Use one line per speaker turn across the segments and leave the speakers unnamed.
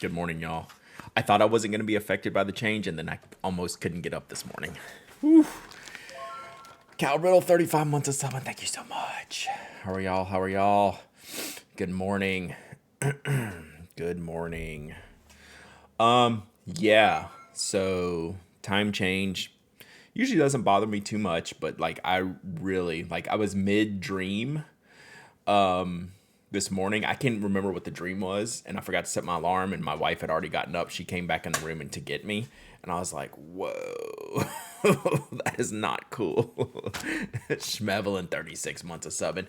Good morning, y'all. I thought I wasn't going to be affected by the change, and then I almost couldn't get up this morning. Whew. Cal Riddle, 35 months of summon. Thank you so much. How are y'all? How are y'all? Good morning. Good morning. Yeah. So time change usually doesn't bother me too much, but like I really like I was mid dream this morning. I can't remember what the dream was, and I forgot to set my alarm, and my wife had already gotten up. She came back in the room and to get me, and I was like, whoa, that is not cool. Schmevelin, 36 months of subbing.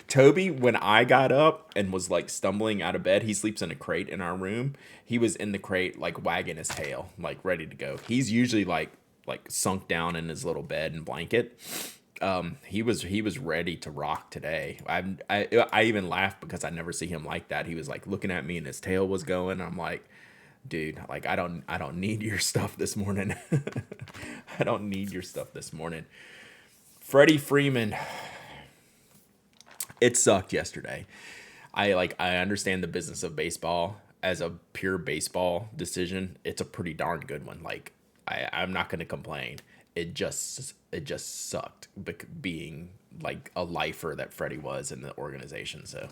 Toby, when I got up and was like stumbling out of bed, he sleeps in a crate in our room. He was in the crate, like wagging his tail, like ready to go. He's usually like sunk down in his little bed and blanket. He was ready to rock today. I even laughed because I never see him like that. He was like looking at me and his tail was going. I'm like, dude, like I don't need your stuff this morning. I don't need your stuff this morning. Freddie Freeman, it sucked yesterday. I understand the business of baseball as a pure baseball decision. It's a pretty darn good one. Like I'm not going to complain. It just sucked being like a lifer that Freddie was in the organization. So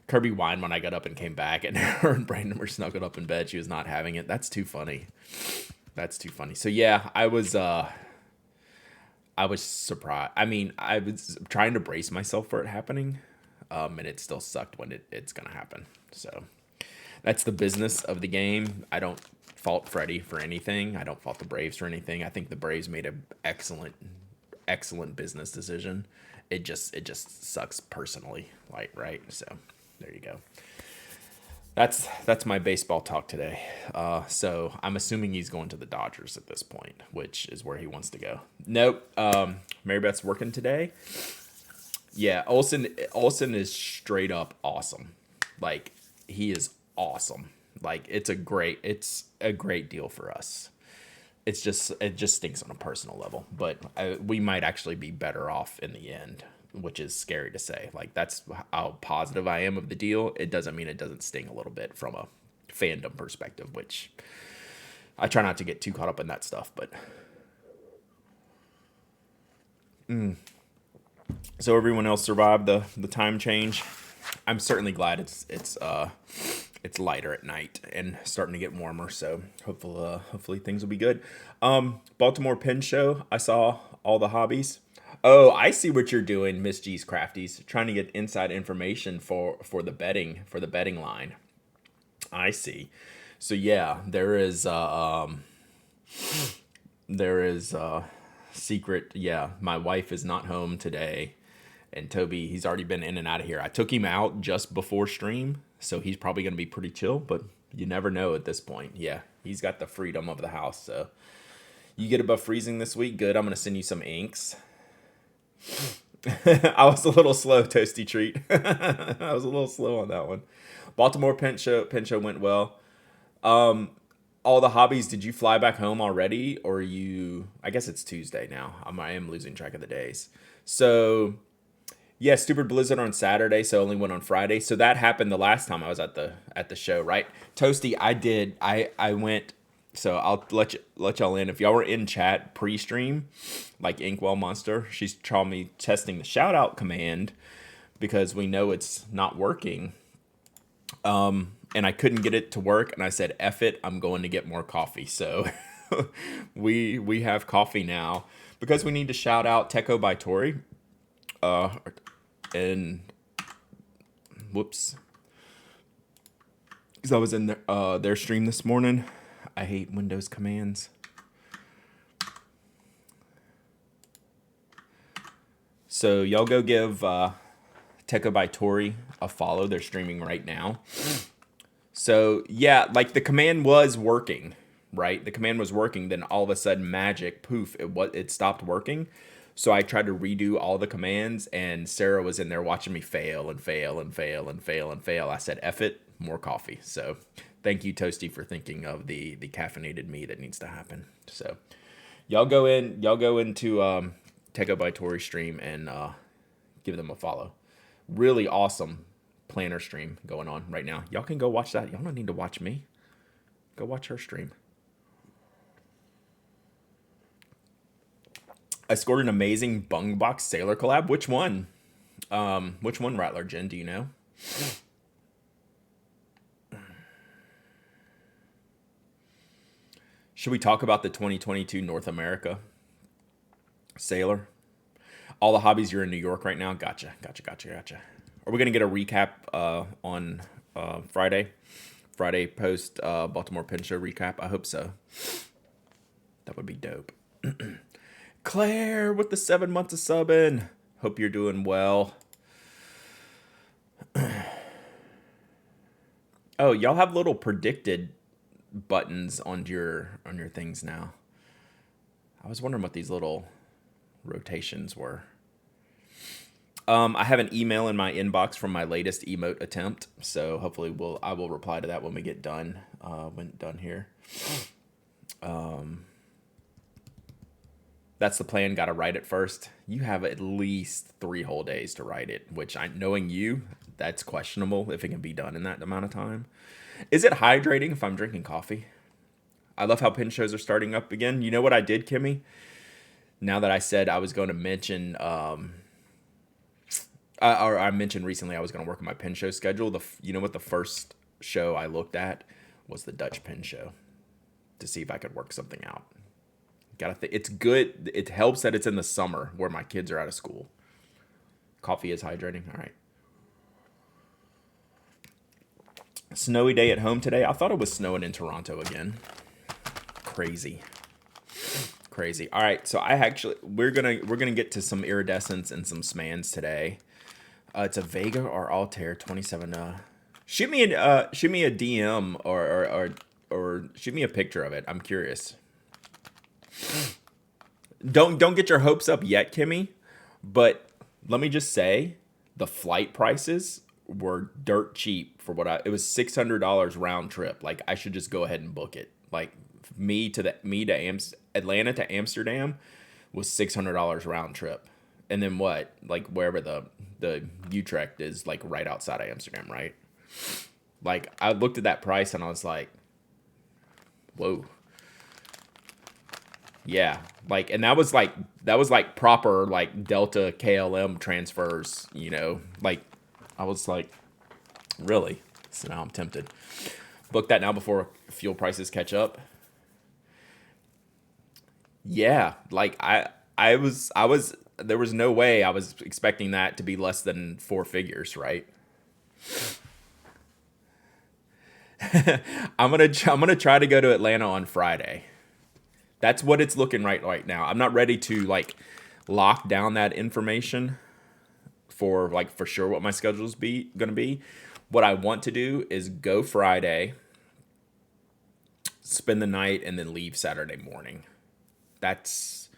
Kirby whined when I got up and came back, and her and Brandon were snuggled up in bed. She was not having it. That's too funny. That's too funny. So yeah, I was surprised. I mean, I was trying to brace myself for it happening, and it still sucked when it's gonna happen. So that's the business of the game. I don't fault Freddie for anything. I don't fault the Braves for anything. I think the Braves made an excellent business decision. It just sucks personally, like, right? So there you go. That's my baseball talk today. So I'm assuming he's going to the Dodgers at this point, which is where he wants to go. Nope. Mary Beth's working today. Yeah, Olsen is straight up awesome. Like, he is awesome. Like, it's a great deal for us. It just stinks on a personal level, but we might actually be better off in the end, which is scary to say. Like, that's how positive I am of the deal. It doesn't mean it doesn't sting a little bit from a fandom perspective, which I try not to get too caught up in that stuff, but so everyone else survived the time change. I'm certainly glad it's lighter at night and starting to get warmer. So hopefully things will be good. Baltimore Pen Show. I saw all the hobbies. Oh, I see what you're doing, Miss G's Crafties. Trying to get inside information for the betting line. I see. So yeah, there is secret. Yeah, my wife is not home today. And Toby, he's already been in and out of here. I took him out just before stream, so he's probably going to be pretty chill, but you never know at this point. Yeah, he's got the freedom of the house, so you get above freezing this week, good. I'm going to send you some inks. I was a little slow, Toasty Treat. I was a little slow on that one. Baltimore Pen Show went well. All the hobbies, did you fly back home already, or I guess it's Tuesday now. I am losing track of the days. So yeah, stupid blizzard on Saturday, so only went on Friday. So that happened the last time I was at the show, right? Toasty, I went. So I'll let y'all in. If y'all were in chat pre-stream, like Inkwell Monster, she's trying me testing the shout out command because we know it's not working. And I couldn't get it to work, and I said, "F it, I'm going to get more coffee." So we have coffee now because we need to shout out Techo by Tori. And whoops, because I was in their stream this morning. I hate Windows commands. So y'all go give Techo by Tori a follow. They're streaming right now. So yeah, like the command was working, right? The command was working. Then all of a sudden, magic, poof, it stopped working. So I tried to redo all the commands, and Sarah was in there watching me fail and fail and fail and fail and fail. I said, F it, more coffee. So thank you, Toasty, for thinking of the caffeinated me that needs to happen. So y'all go into Techo by Tori stream and give them a follow. Really awesome planner stream going on right now. Y'all can go watch that. Y'all don't need to watch me. Go watch her stream. I scored an amazing Bung Box Sailor collab. Which one? Which one, Rattler Jen? Do you know? Should we talk about the 2022 North America Sailor? All the hobbies, you're in New York right now. Gotcha. Are we gonna get a recap on Friday? Friday post Baltimore Pen Show recap. I hope so. That would be dope. Claire with the 7 months of subbing. Hope you're doing well. Oh, y'all have little predicted buttons on your things now. I was wondering what these little rotations were. I have an email in my inbox from my latest emote attempt, so hopefully I will reply to that when we get done. When done here. That's the plan. Got to write it first. You have at least 3 whole days to write it, which knowing you, that's questionable if it can be done in that amount of time. Is it hydrating if I'm drinking coffee? I love how pen shows are starting up again. You know what I did, Kimmy? Now that I said I was going to mention, I mentioned recently I was going to work on my pen show schedule. You know what the first show I looked at was the Dutch pen show to see if I could work something out. It's good. It helps that it's in the summer where my kids are out of school. Coffee is hydrating. All right. Snowy day at home today. I thought it was snowing in Toronto again. Crazy. All right, so we're gonna get to some iridescence and some SMANDs today. It's a Vega or Altair 27. Shoot me a DM or shoot me a picture of it. I'm curious. Don't get your hopes up yet, Kimmy. But let me just say, the flight prices were dirt cheap for it was $600 round trip. Like, I should just go ahead and book it. Like, Atlanta to Amsterdam was $600 round trip. And then what? Like, wherever the Utrecht is, like, right outside of Amsterdam, right? Like, I looked at that price and I was like, whoa. Yeah, like, and that was like proper, like, Delta KLM transfers, you know, like, I was like, really? So now I'm tempted. Book that now before fuel prices catch up. Yeah, like, I was, there was no way I was expecting that to be less than 4 figures, right? I'm gonna try to go to Atlanta on Friday. That's what it's looking right now. I'm not ready to, like, lock down that information for sure what my schedule's gonna be. What I want to do is go Friday, spend the night, and then leave Saturday morning. That's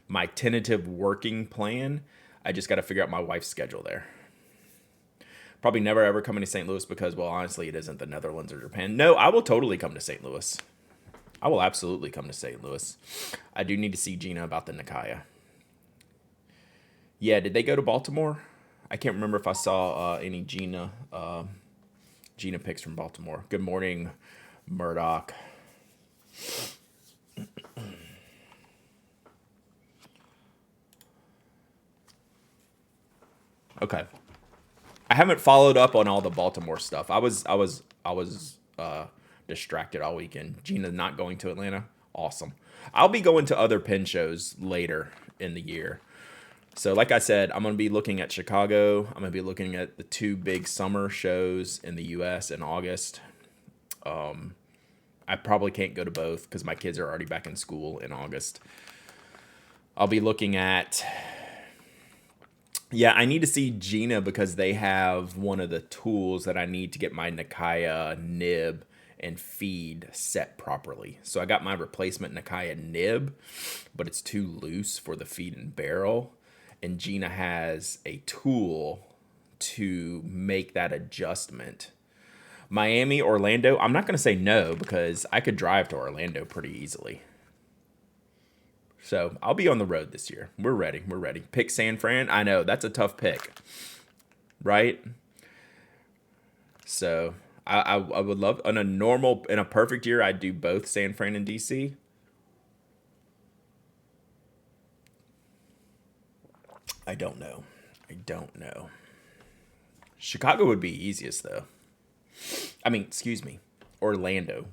my tentative working plan. I just got to figure out my wife's schedule there. Probably never ever coming to St. Louis because, well, honestly, it isn't the Netherlands or Japan. No, I will totally come to St. Louis. I will absolutely come to St. Louis. I do need to see Gina about the Nikaya. Yeah, did they go to Baltimore? I can't remember if I saw any Gina pics from Baltimore. Good morning, Murdoch. Okay. I haven't followed up on all the Baltimore stuff. I was distracted all weekend. Gina not going to Atlanta. Awesome. I'll be going to other pen shows later in the year. So like I said, I'm going to be looking at Chicago. I'm going to be looking at the 2 big summer shows in the US in August. I probably can't go to both because my kids are already back in school in August. I'll be looking at... Yeah, I need to see Gina because they have one of the tools that I need to get my Nikaya nib and feed set properly. So I got my replacement Nikaya nib, but it's too loose for the feed and barrel. And Gina has a tool to make that adjustment. Miami, Orlando, I'm not going to say no because I could drive to Orlando pretty easily. So I'll be on the road this year. We're ready. Pick San Fran. I know that's a tough pick, right? So I would love in a perfect year I'd do both San Fran and DC. I don't know. I don't know. Chicago would be easiest though. I mean, excuse me, Orlando,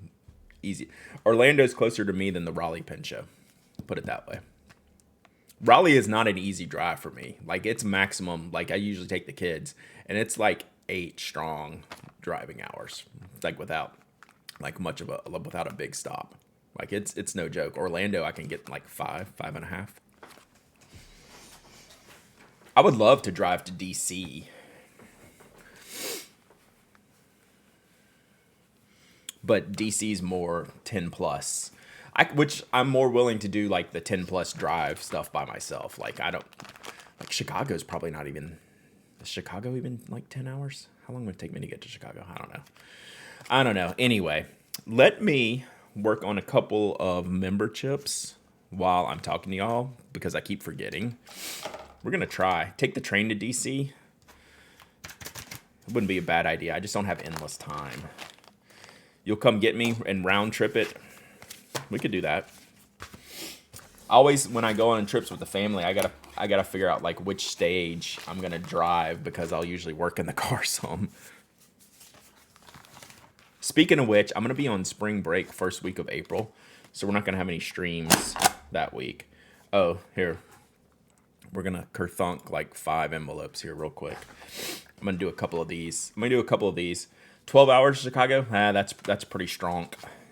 easy. Orlando's closer to me than the Raleigh Pen Show. Put it that way. Raleigh is not an easy drive for me. Like it's maximum. Like I usually take the kids, and it's like 8 strong driving hours. Like without a big stop. Like it's no joke. Orlando, I can get like 5.5. I would love to drive to DC, but DC's more 10 plus. Which I'm more willing to do like the 10 plus drive stuff by myself. Like I don't like Chicago's probably not even. Is Chicago even like 10 hours? How long would it take me to get to Chicago? I don't know. Anyway, let me work on a couple of memberships while I'm talking to y'all because I keep forgetting. We're going to take the train to DC. It wouldn't be a bad idea. I just don't have endless time. You'll come get me and round trip it. We could do that. Always when I go on trips with the family, I gotta figure out like which stage I'm gonna drive because I'll usually work in the car some. Speaking of which, I'm gonna be on spring break first week of April, so we're not gonna have any streams that week. Oh, here. We're gonna kerthunk like 5 envelopes here real quick. I'm gonna do a couple of these. 12 hours Chicago? That's pretty strong.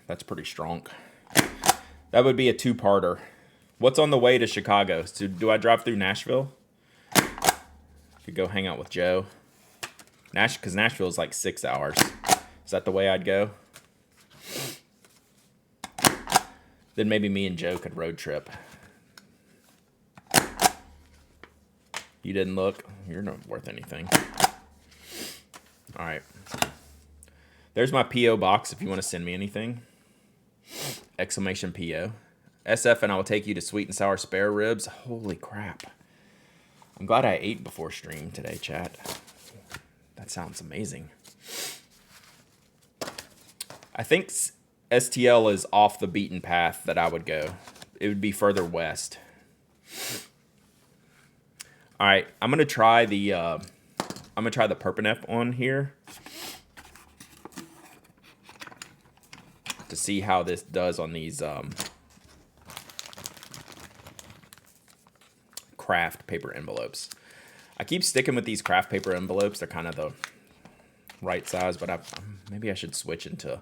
That's pretty strong. That would be a 2-parter. What's on the way to Chicago? So do I drive through Nashville? Could go hang out with Joe. Because Nashville is like 6 hours. Is that the way I'd go? Then maybe me and Joe could road trip. You didn't look? You're not worth anything. All right. There's my P.O. box if you want to send me anything. Exclamation P.O. SF and I will take you to sweet and sour spare ribs. Holy crap. I'm glad I ate before stream today, chat. That sounds amazing. I think STL is off the beaten path that I would go. It would be further west. All right, I'm gonna try the Perpanep on here to see how this does on these craft paper envelopes. I keep sticking with these craft paper envelopes. They're kind of the right size, but maybe I should switch into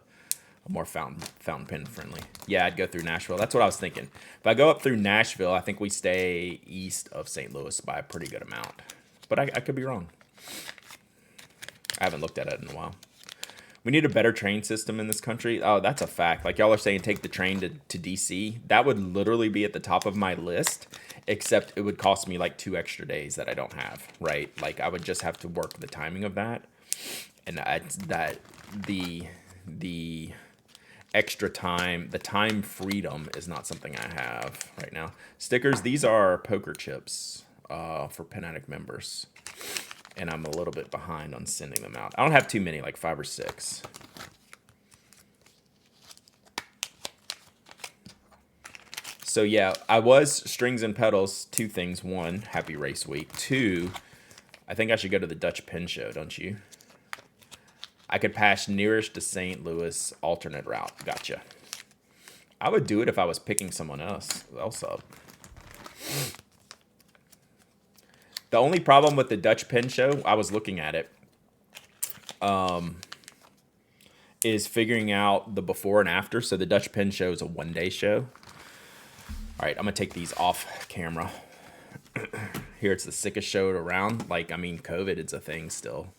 a more fountain pen friendly. Yeah, I'd go through Nashville. That's what I was thinking. If I go up through Nashville, I think we stay east of St. Louis by a pretty good amount. But I could be wrong. I haven't looked at it in a while. We need a better train system in this country. Oh, that's a fact. Like y'all are saying, take the train to DC. That would literally be at the top of my list, except it would cost me like 2 extra days that I don't have, right? Like I would just have to work the timing of that. And the extra time, the time freedom is not something I have right now. Stickers, these are poker chips for Pen Addict members. And I'm a little bit behind on sending them out. I don't have too many, like 5 or 6. So yeah, I was strings and pedals. 2 things. 1, happy race week. 2, I think I should go to the Dutch Pen Show, don't you? I could pass nearest to St. Louis alternate route. Gotcha. I would do it if I was picking someone else up. The only problem with the Dutch Pen Show, I was looking at it, is figuring out the before and after. So the Dutch Pen Show is a 1-day show. All right, I'm going to take these off camera. Here, it's the sickest show around. Like, I mean, COVID, it's a thing still.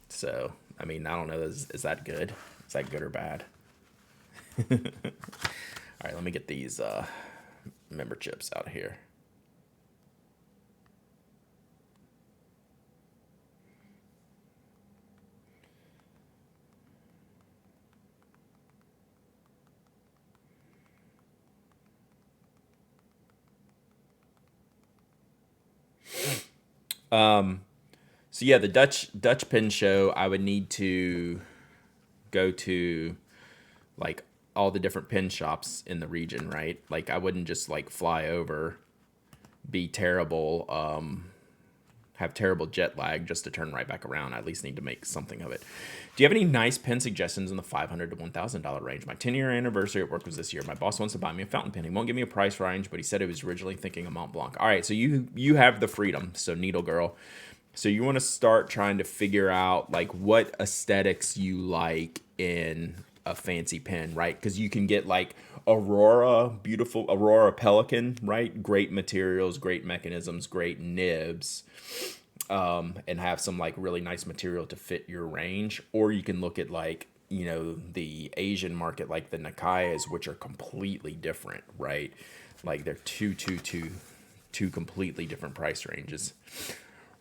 So, I mean, I don't know. Is that good? Is that good or bad? All right, let me get these member chips out of here. So yeah, the Dutch pen show, I would need to go to like all the different pen shops in the region, right? Like I wouldn't just like fly over, be terrible, have terrible jet lag just to turn right back around. I at least need to make something of it. Do you have any nice pen suggestions in the $500 to $1,000 range? My 10-year anniversary at work was this year. My boss wants to buy me a fountain pen. He won't give me a price range, but he said he was originally thinking a Mont Blanc. All right, so you have the freedom. So Needle Girl. So you want to start trying to figure out like what aesthetics you like in a fancy pen, right? Because you can get like Aurora, beautiful Aurora Pelican, right? Great materials, great mechanisms, great nibs, and have some like really nice material to fit your range. Or you can look at like, you know, the Asian market, like the Nakayas, which are completely different, right? Like they're two completely different price ranges.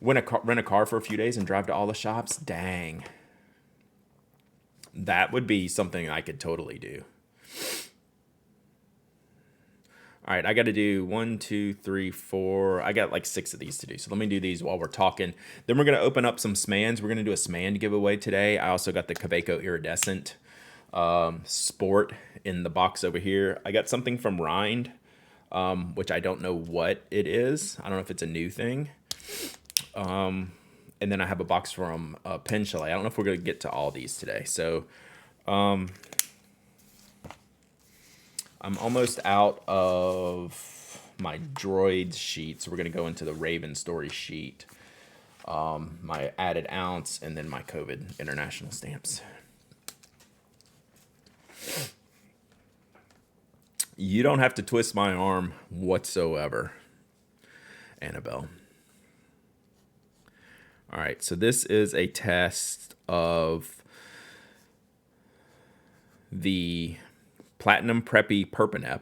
Rent a car for a few days and drive to all the shops. Dang, that would be something I could totally do. All right, I got to do 1, 2, 3, 4. I got like 6 of these to do. So let me do these while we're talking. Then we're going to open up some SMANDs. We're going to do a SMAND giveaway today. I also got the Kaweco Iridescent Sport in the box over here. I got something from Rind, which I don't know what it is. I don't know if it's a new thing. And then I have a box from Pen Chalet. I don't know if we're going to get to all these today. So I'm almost out of my droids sheet, so we're going to go into the Raven story sheet, my added ounce, and then my COVID international stamps. You don't have to twist my arm whatsoever, Annabelle. All right, so this is a test of the Platinum Preppy Perpanep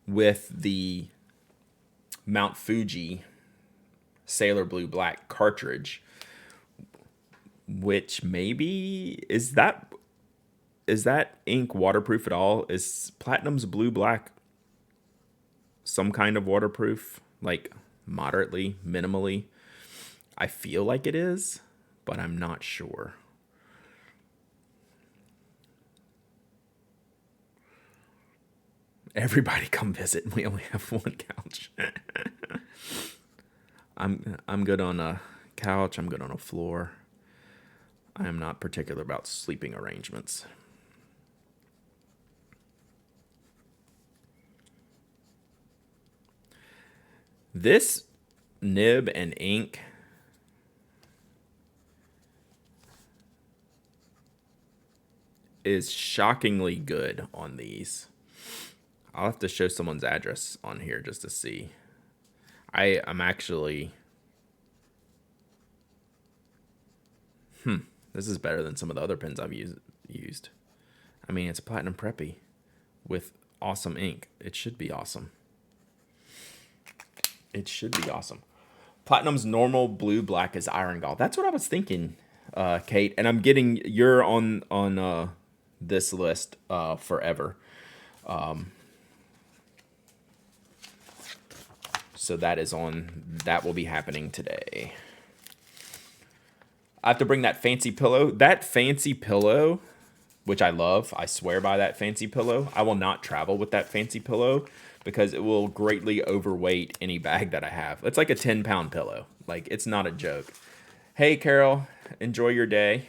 with the Mount Fuji Sailor Blue Black cartridge, which maybe is that ink waterproof at all? Is Platinum's Blue Black some kind of waterproof, like moderately, minimally? I feel like it is, but I'm not sure. Everybody come visit. We only have one couch. I'm good on a couch. I'm good on a floor. I am not particular about sleeping arrangements. This nib and ink is shockingly good on these. I'll have to show someone's address on here just to see. I'm actually... This is better than some of the other pens I've used. I mean, it's a Platinum Preppy with awesome ink. It should be awesome. It should be awesome. Platinum's normal blue black is Iron Gall. That's what I was thinking, Kate. And I'm getting... You're on this list forever. So that will be happening today. I have to bring that fancy pillow. That fancy pillow, which I love, I swear by that fancy pillow. I will not travel with that fancy pillow because it will greatly overweight any bag that I have. It's like a 10-pound pillow. Like, it's not a joke. Hey, Carol, enjoy your day.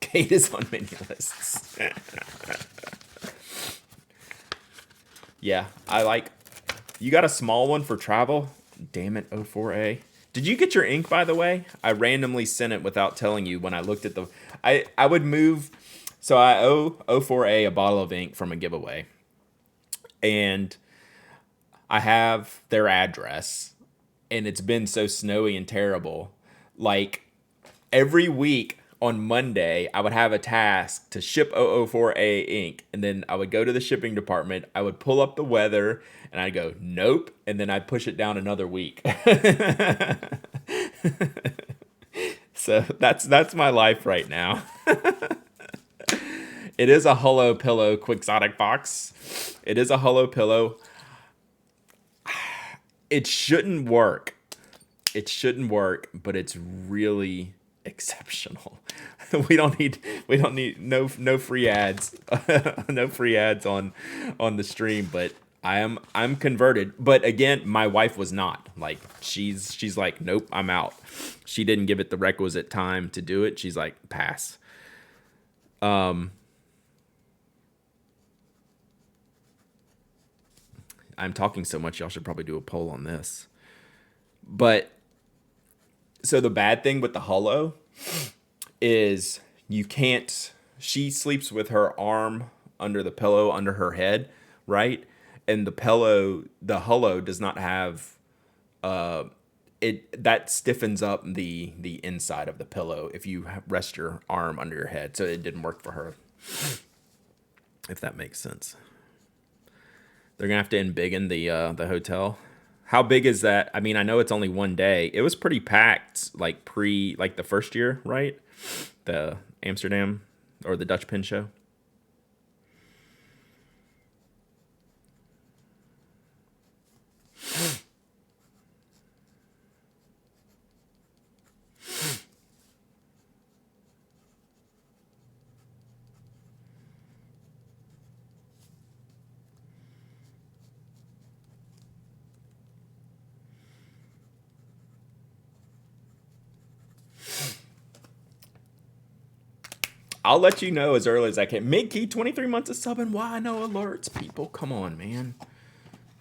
Kate is on many lists. Yeah, you got a small one for travel? Damn it, O4A. Did you get your ink, by the way? I randomly sent it without telling you when I looked at I would move. So I owe O4A a bottle of ink from a giveaway. And I have their address. And it's been so snowy and terrible. Like, every week on Monday, I would have a task to ship 004A ink. And then I would go to the shipping department. I would pull up the weather. And I'd go, nope. And then I'd push it down another week. So that's my life right now. It is a Hello Pillow Quixotic box. It is a Hello Pillow. It shouldn't work. It shouldn't work, but it's really exceptional. We don't need no free ads. No free ads on the stream, but I'm converted. But again, my wife was not. Like she's like, "Nope, I'm out." She didn't give it the requisite time to do it. She's like, "Pass." I'm talking so much, y'all should probably do a poll on this. But so the bad thing with the Hello is you can't. She sleeps with her arm under the pillow under her head, right? And the Hello does not have it that stiffens up the inside of the pillow if you rest your arm under your head. So it didn't work for her, if that makes sense. They're gonna have to embiggen the hotel. How big is that? I mean, I know it's only one day. It was pretty packed, like the first year, right? The Amsterdam or the Dutch Pen Show. I'll let you know as early as I can. Midkey, 23 months of subbing. Why no alerts, people? Come on, man.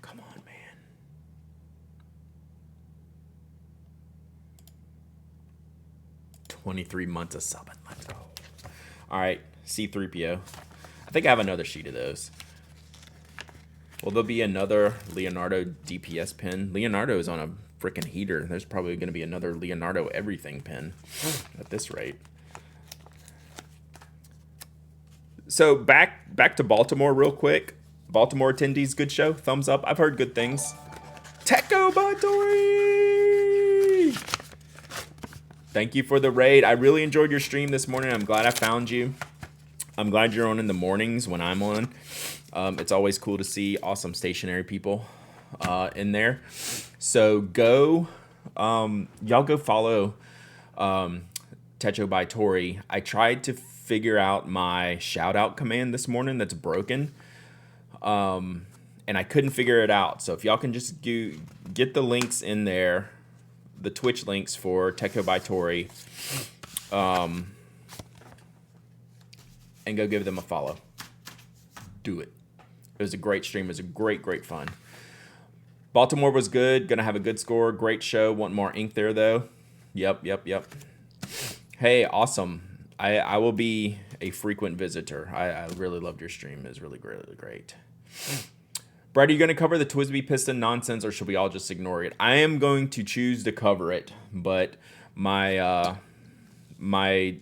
Come on, man. 23 months of subbing. Let's go. All right, C3PO. I think I have another sheet of those. Well, there'll be another Leonardo DPS pen. Leonardo is on a freaking heater. There's probably going to be another Leonardo everything pen at this rate. So back to Baltimore real quick. Baltimore attendees, good show. Thumbs up. I've heard good things. Techo Batori! Thank you for the raid. I really enjoyed your stream this morning. I'm glad I found you. I'm glad you're on in the mornings when I'm on. It's always cool to see awesome stationary people in there. So go, y'all go follow Techo by Tori. I tried to figure out my shout out command this morning that's broken. And I couldn't figure it out. So if y'all can just get the links in there, the Twitch links for Techo by Tori, and go give them a follow. Do it. It was a great stream. It was a great fun. Baltimore was good. Gonna have a good score. Great show. Want more ink there though. Yep. Hey, awesome. I will be a frequent visitor. I really loved your stream. It was really great. Brad, are you going to cover the Twisby piston nonsense, or should we all just ignore it? I am going to choose to cover it, but my my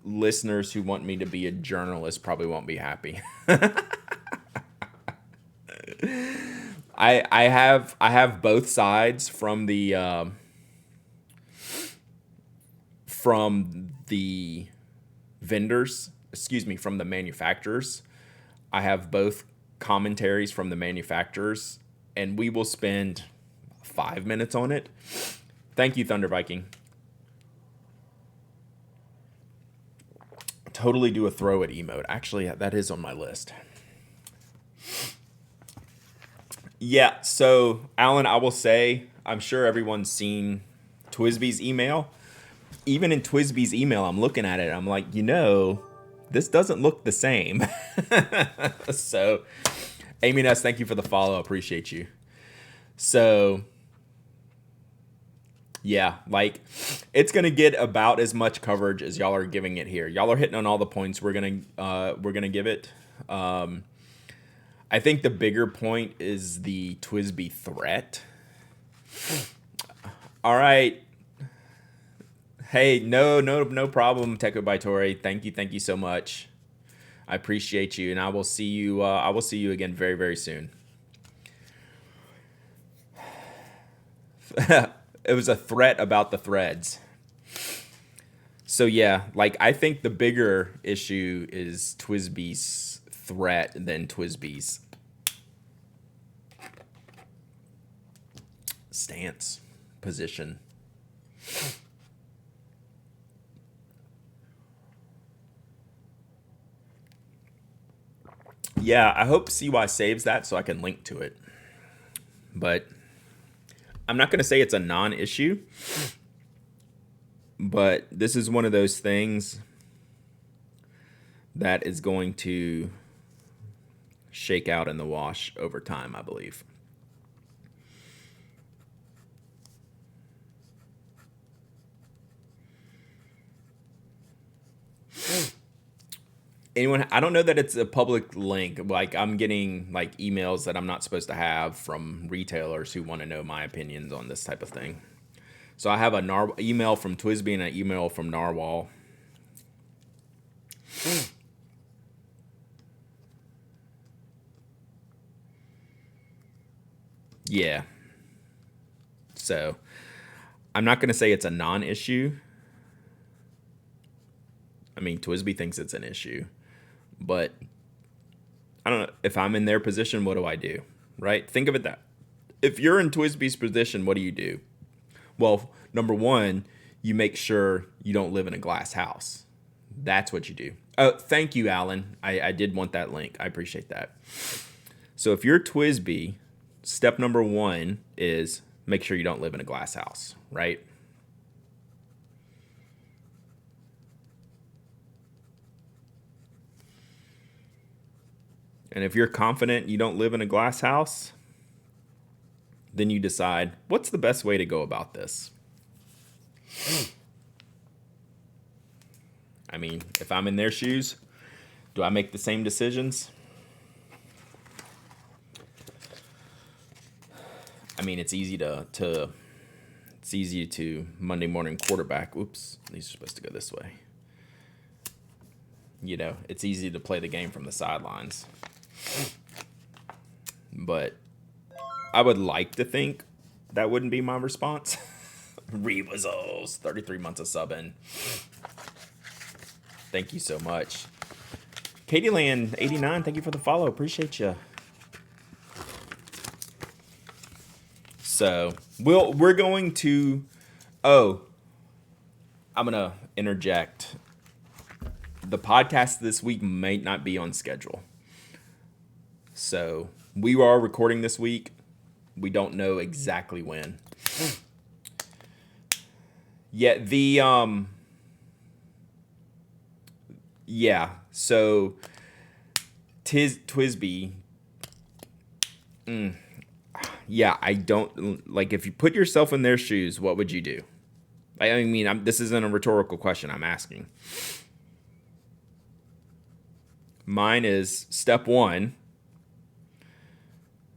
listeners who want me to be a journalist probably won't be happy. I have both sides from the vendors, from the manufacturers. I have both commentaries from the manufacturers, and we will spend 5 minutes on it. Thank you, Thunder Viking. Totally do a throw it emote. Actually, that is on my list. Yeah, so Alan, I will say, I'm sure everyone's seen Twisby's email. Even in Twisby's email, I'm looking at it. I'm like, this doesn't look the same. So, Amy Ness, thank you for the follow. Appreciate you. So, yeah, it's gonna get about as much coverage as y'all are giving it here. Y'all are hitting on all the points we're gonna give it. I think the bigger point is the Twisby threat. All right. Hey, no problem, Techo by Tori. Thank you so much. I appreciate you, and I will see you again very, very soon. It was a threat about the threads. So yeah, like I think the bigger issue is Twisby's threat than Twisby's stance, position. Yeah, I hope CY saves that so I can link to it. But I'm not going to say it's a non-issue, but this is one of those things that is going to shake out in the wash over time, I believe. Anyone? I don't know that it's a public link. Like I'm getting like emails that I'm not supposed to have from retailers who want to know my opinions on this type of thing. So I have a email from Twisby and an email from Narwhal. Yeah. So I'm not going to say it's a non-issue. I mean, Twisby thinks it's an issue, but I don't know. If I'm in their position, what do I do? Right? Think of it that. If you're in Twisby's position, what do you do? Well, number one, you make sure you don't live in a glass house. That's what you do. Oh, thank you, Alan. I did want that link. I appreciate that. So if you're Twisby, step number one is make sure you don't live in a glass house, right? And if you're confident you don't live in a glass house, then you decide, what's the best way to go about this? I mean, if I'm in their shoes, do I make the same decisions? I mean, it's easy to Monday morning quarterback. Oops, these are supposed to go this way. You know, it's easy to play the game from the sidelines. But I would like to think that wouldn't be my response. Rebuzzles, 33 months of subbing. Thank you so much. Katieland 89, thank you for the follow. Appreciate you. So we're going to. Oh, I'm gonna interject. The podcast this week might not be on schedule. So we are recording this week. We don't know exactly when. Yet so Twisby. Yeah, I don't like if you put yourself in their shoes, what would you do? I mean, this isn't a rhetorical question I'm asking. Mine is step one,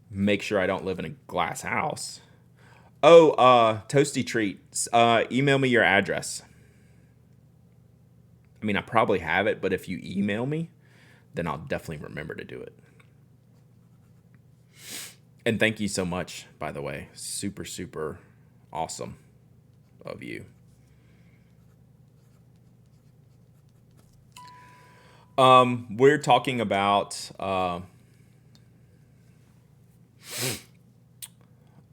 make sure I don't live in a glass house. Oh, Toasty Treats, email me your address. I mean, I probably have it, but if you email me, then I'll definitely remember to do it. And thank you so much, by the way. Super, super awesome of you. We're talking about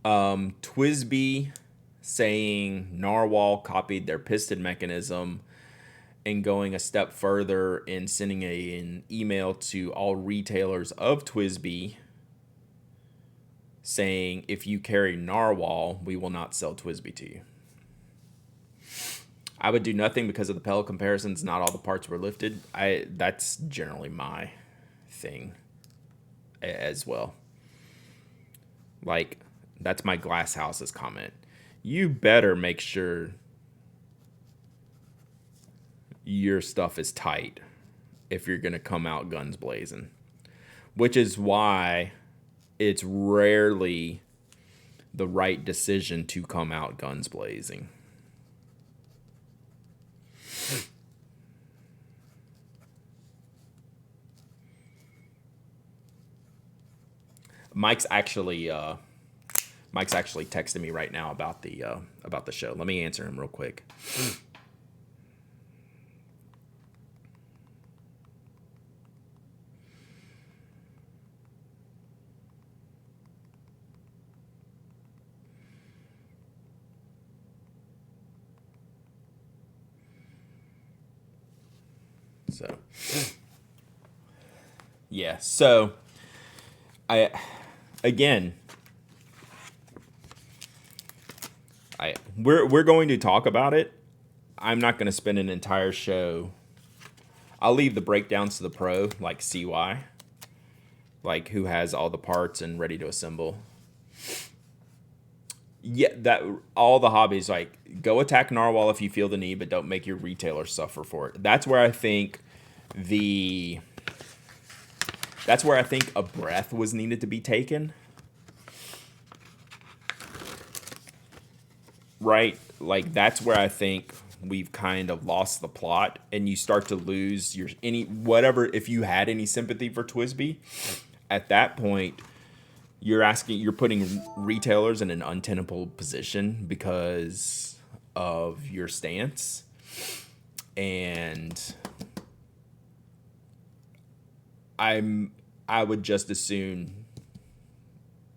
Twisby saying Narwhal copied their piston mechanism and going a step further in sending an email to all retailers of Twisby saying, if you carry Narwhal, we will not sell Twisby to you. I would do nothing because of the Pell comparisons. Not all the parts were lifted. That's generally my thing as well. Like, that's my Glass House's comment. You better make sure your stuff is tight if you're going to come out guns blazing. Which is why it's rarely the right decision to come out guns blazing. Mike's actually texting me right now about the show. Let me answer him real quick. So, yeah. So, again, we're going to talk about it. I'm not going to spend an entire show. I'll leave the breakdowns to the pro, like CY, like who has all the parts and ready to assemble. Yeah, that all the hobbies, like go attack Narwhal if you feel the need, but don't make your retailer suffer for it. That's where I think a breath was needed to be taken. Right? Like that's where I think we've kind of lost the plot, and you start to lose your if you had any sympathy for Twisby, at that point you're putting retailers in an untenable position because of your stance. And I would just as soon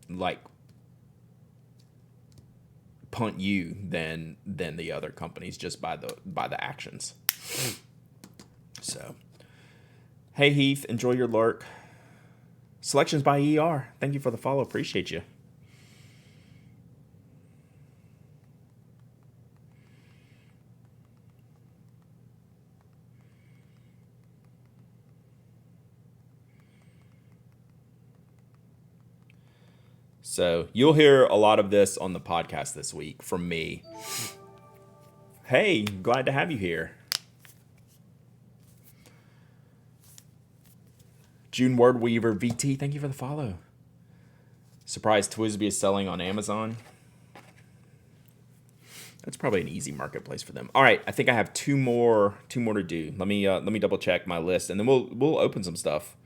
like punt you than the other companies just by the actions. So, hey Heath, enjoy your lurk. Selections by ER. Thank you for the follow. Appreciate you. So you'll hear a lot of this on the podcast this week from me. Hey, glad to have you here. June Wordweaver VT, thank you for the follow. Surprised Twisby is selling on Amazon. That's probably an easy marketplace for them. All right, I think I have two more to do. Let me double check my list, and then we'll open some stuff.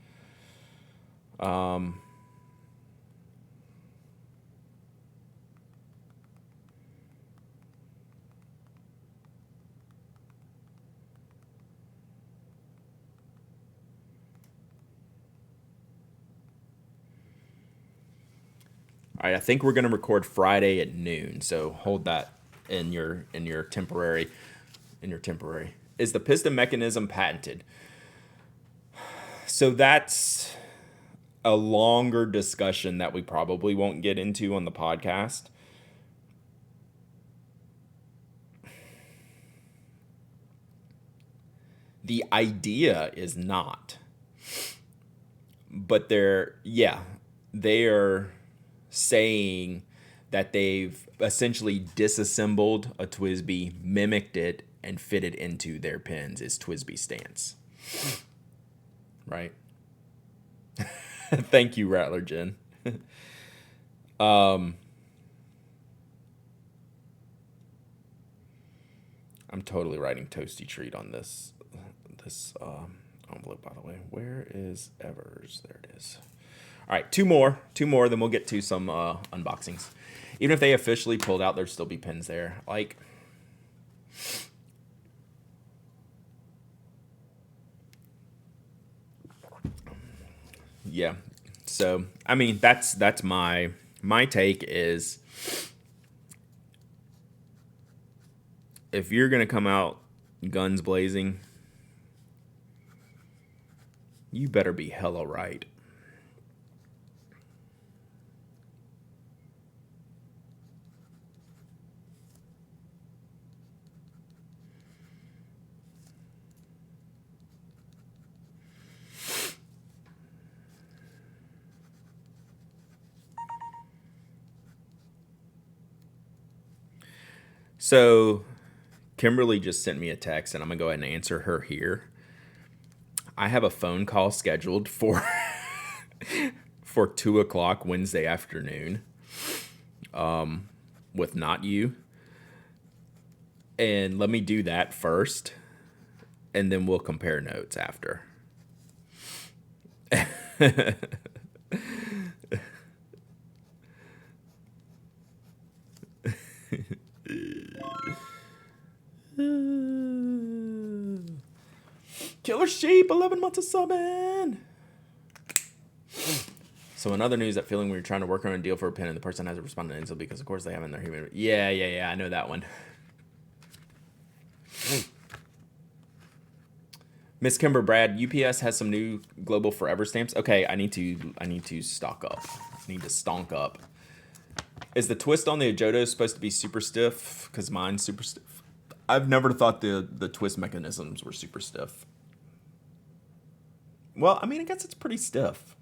All right, I think we're gonna record Friday at noon, so hold that in your temporary. Is the piston mechanism patented? So that's a longer discussion that we probably won't get into on the podcast. The idea is not, but they are saying that they've essentially disassembled a Twisby, mimicked it, and fitted into their pins is Twisby's stance. Right? Thank you, Rattler Jen. I'm totally writing toasty treat on this envelope, by the way. Where is Evers? There it is. All right, two more, then we'll get to some unboxings. Even if they officially pulled out, there'd still be pins there. Like, yeah. So, I mean, that's my take is, if you're gonna come out guns blazing, you better be hella right. So Kimberly just sent me a text, and I'm going to go ahead and answer her here. I have a phone call scheduled for 2 o'clock Wednesday afternoon with Not You. And let me do that first, and then we'll compare notes after. Killer Sheep, 11 months of subbing. So in other news, that feeling when you're trying to work on a deal for a pin and the person hasn't responded instantly because of course they haven't their human. Yeah, I know that one. Miss Kimber Brad, UPS has some new Global Forever stamps. Okay, I need to stock up. I need to stonk up. Is the twist on the Ajoto supposed to be super stiff? Because mine's super stiff. I've never thought the twist mechanisms were super stiff. Well, I mean, I guess it's pretty stiff.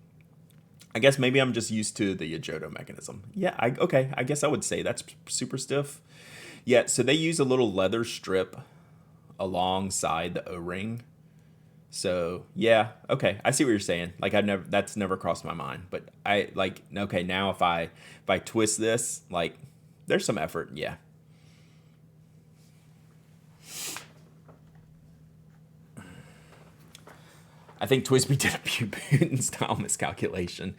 I guess maybe I'm just used to the Ajoto mechanism. Yeah, okay, I guess I would say that's super stiff. Yeah, so they use a little leather strip alongside the O-ring. So yeah, okay, I see what you're saying. Like that's never crossed my mind. But I like, okay, now if I twist this, like there's some effort, yeah. I think Twisby did a Putin style miscalculation.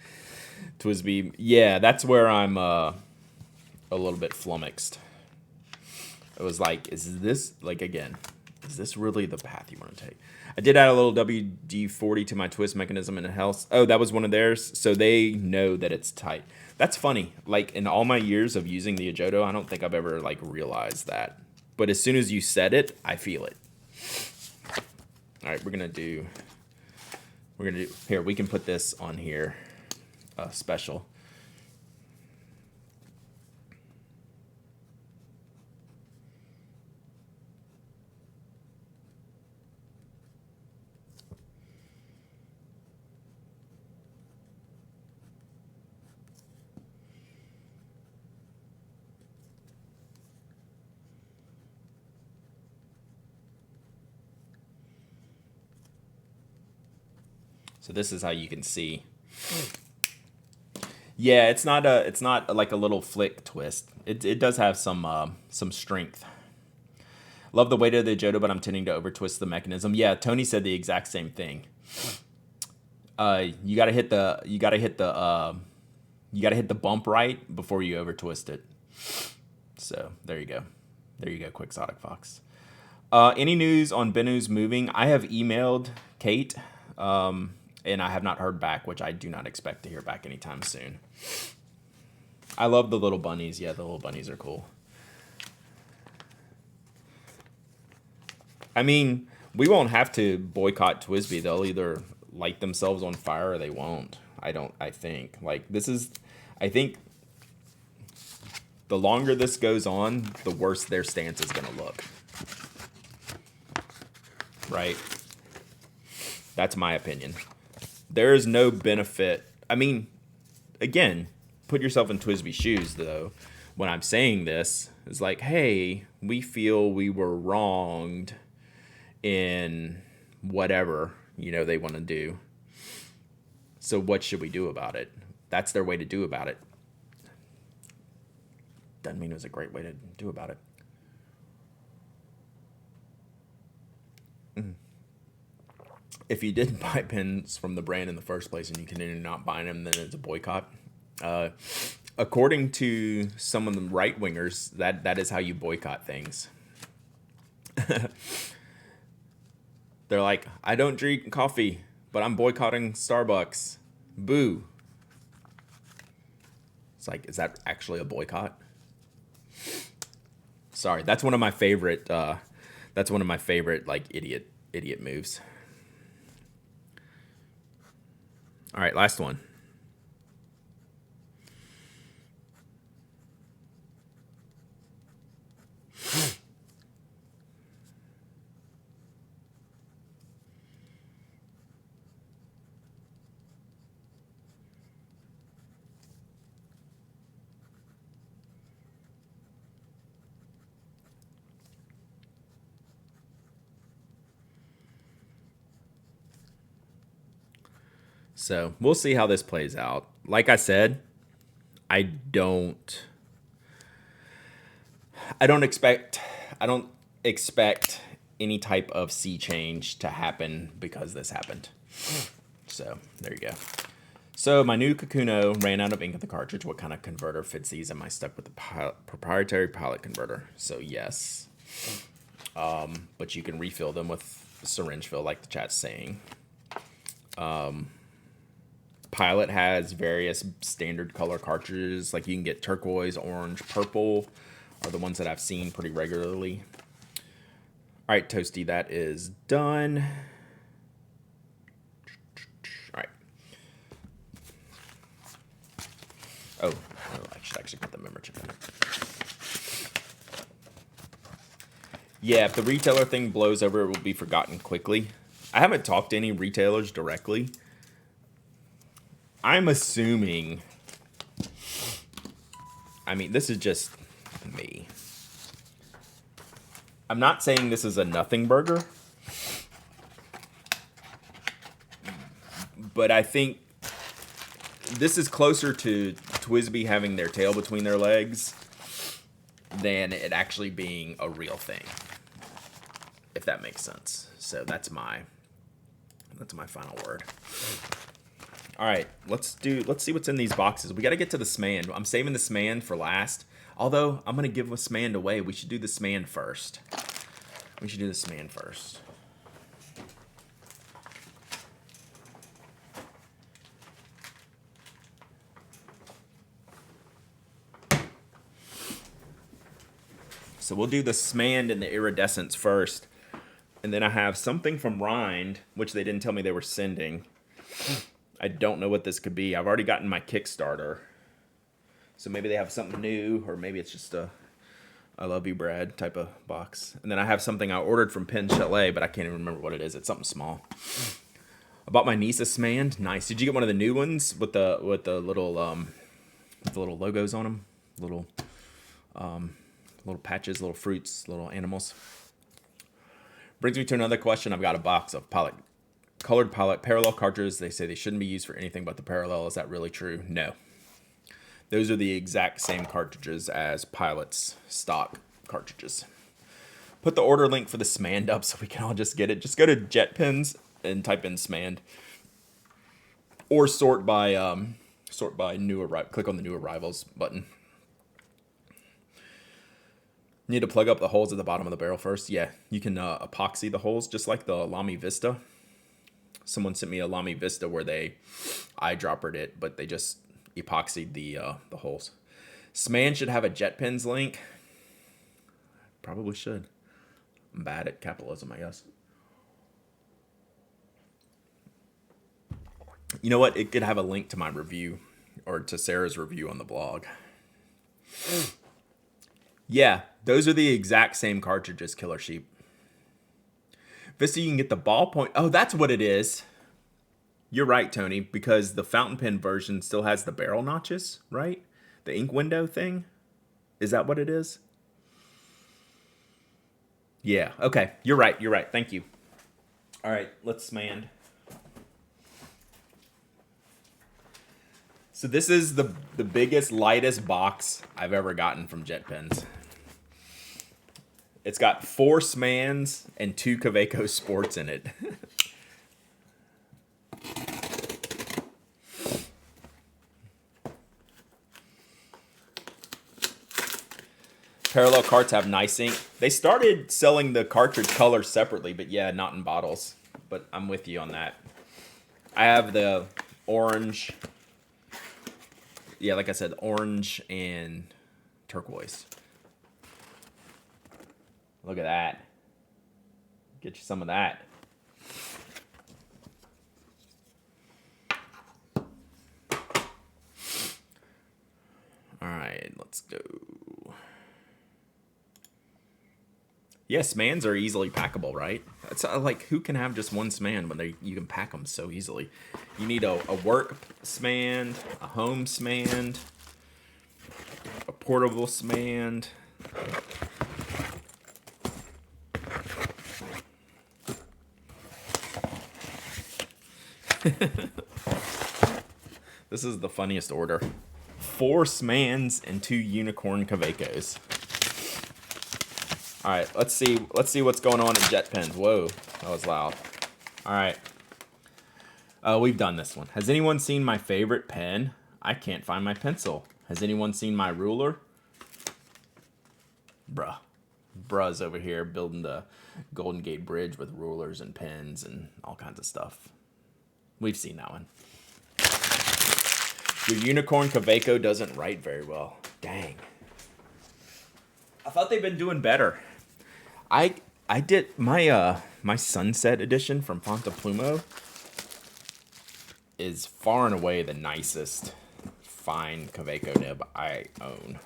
Twisby, yeah, that's where I'm a little bit flummoxed. It was like, is this, like, again, is this really the path you want to take? I did add a little WD-40 to my twist mechanism and it helps. Oh, that was one of theirs, so they know that it's tight. That's funny. Like, in all my years of using the Ajoto, I don't think I've ever, like, realized that. But as soon as you said it, I feel it. All right, we're going to do, here, we can put this on here, special. So this is how you can see. Yeah, it's not like a little flick twist. It does have some strength. Love the weight of the Ajoto, but I'm tending to over twist the mechanism. Yeah, Tony said the exact same thing. You gotta hit the bump right before you over twist it. So there you go, Quixotic Fox. Any news on Benu's moving? I have emailed Kate. And I have not heard back, which I do not expect to hear back anytime soon. I love the little bunnies. Yeah, the little bunnies are cool. I mean, we won't have to boycott Twisby. They'll either light themselves on fire or they won't. I think. Like, I think the longer this goes on, the worse their stance is going to look. Right? That's my opinion. There is no benefit. I mean, again, put yourself in Twisby's shoes, though. When I'm saying this, it's like, hey, we feel we were wronged in whatever, they want to do. So what should we do about it? That's their way to do about it. Doesn't mean it was a great way to do about it. If you didn't buy pens from the brand in the first place and you continue not buying them, then it's a boycott. According to some of the right-wingers, that is how you boycott things. They're like, I don't drink coffee, but I'm boycotting Starbucks. Boo. It's like, is that actually a boycott? Sorry, that's one of my favorite. Like idiot moves. All right, last one. So we'll see how this plays out. Like I said, I don't expect any type of sea change to happen because this happened. So there you go. So my new Kakuno ran out of ink at the cartridge. What kind of converter fits these? Am I stuck with the proprietary pilot converter? So yes. But you can refill them with syringe fill like the chat's saying. Pilot has various standard color cartridges. Like you can get turquoise, orange, purple are the ones that I've seen pretty regularly. All right, Toasty, that is done. Oh, I should actually put the membership in. Yeah, if the retailer thing blows over, it will be forgotten quickly. I haven't talked to any retailers directly. I'm assuming... I mean, this is just me. I'm not saying this is a nothing burger. But I think this is closer to Twisby having their tail between their legs than it actually being a real thing. If that makes sense. So that's my final word. All right, let's see what's in these boxes. We got to get to the SMAND. I'm saving the SMAND for last. Although I'm going to give a SMAND away. We should do the SMAND first. So we'll do the SMAND and the Iridescence first. And then I have something from Rind, which they didn't tell me they were sending. I don't know what this could be. I've already gotten my Kickstarter. So maybe they have something new, or maybe it's just a I love you, Brad type of box. And then I have something I ordered from Pen Chalet, but I can't even remember what it is. It's something small. I bought my niece a SMAND. Nice. Did you get one of the new ones with the little logos on them? Little patches, little fruits, little animals. Brings me to another question. I've got a box of colored palette parallel cartridges. They say they shouldn't be used for anything but the parallel. Is that really true? No. Those are the exact same cartridges as Pilot's stock cartridges. Put the order link for the SMAND up so we can all just get it. Just go to JetPens and type in SMAND. Or sort by new arrival. Click on the new arrivals button. Need to plug up the holes at the bottom of the barrel first. Yeah, you can epoxy the holes just like the Lamy Vista. Someone sent me a Lamy Vista where they eyedroppered it, but they just epoxied the holes. SMAND should have a JetPens link. Probably should. I'm bad at capitalism, I guess. You know what? It could have a link to my review or to Sarah's review on the blog. Yeah, those are the exact same cartridges, Killer Sheep. Vista, you can get the ballpoint. Oh, that's what it is. You're right, Tony, because the fountain pen version still has the barrel notches, right? The ink window thing. Is that what it is? Yeah, okay. You're right. Thank you. All right, let's SMAND. So this is the biggest, lightest box I've ever gotten from JetPens. It's got 4 SMANDs and 2 Kaweco Sports in it. Parallel carts have nice ink. They started selling the cartridge colors separately, but yeah, not in bottles. But I'm with you on that. I have the orange. Yeah, like I said, orange and turquoise. Look at that. Get you some of that. All right, let's go. Yeah, SMANDs are easily packable, right? It's like, who can have just one SMAND when you can pack them so easily? You need a work SMAND, a home SMAND, a portable SMAND. This is the funniest order. 4 SMANDs and 2 unicorn Kawecos. All right, let's see what's going on in JetPens. Whoa, that was loud. All right. We've done this one. Has anyone seen my favorite pen? I can't find my pencil. Has anyone seen my ruler? Bruh's over here building the Golden Gate Bridge with rulers and pens and all kinds of stuff. We've seen that one. Your unicorn Kaweco doesn't write very well. Dang. I thought they've been doing better. I did my Sunset edition from Fontaplumo is far and away the nicest fine Kaweco nib I own.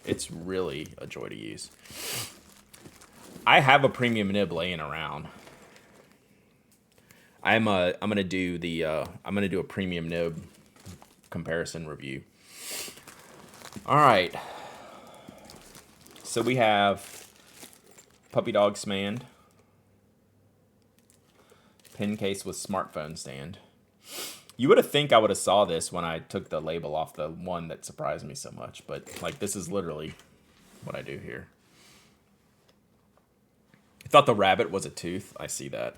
It's really a joy to use. I have a premium nib laying around. I'm gonna do a premium nib comparison review. All right. So we have Puppy Dog SMAND, pen case with smartphone stand. You would have think I would have saw this when I took the label off the one that surprised me so much, but like this is literally what I do here. I thought the rabbit was a tooth. I see that.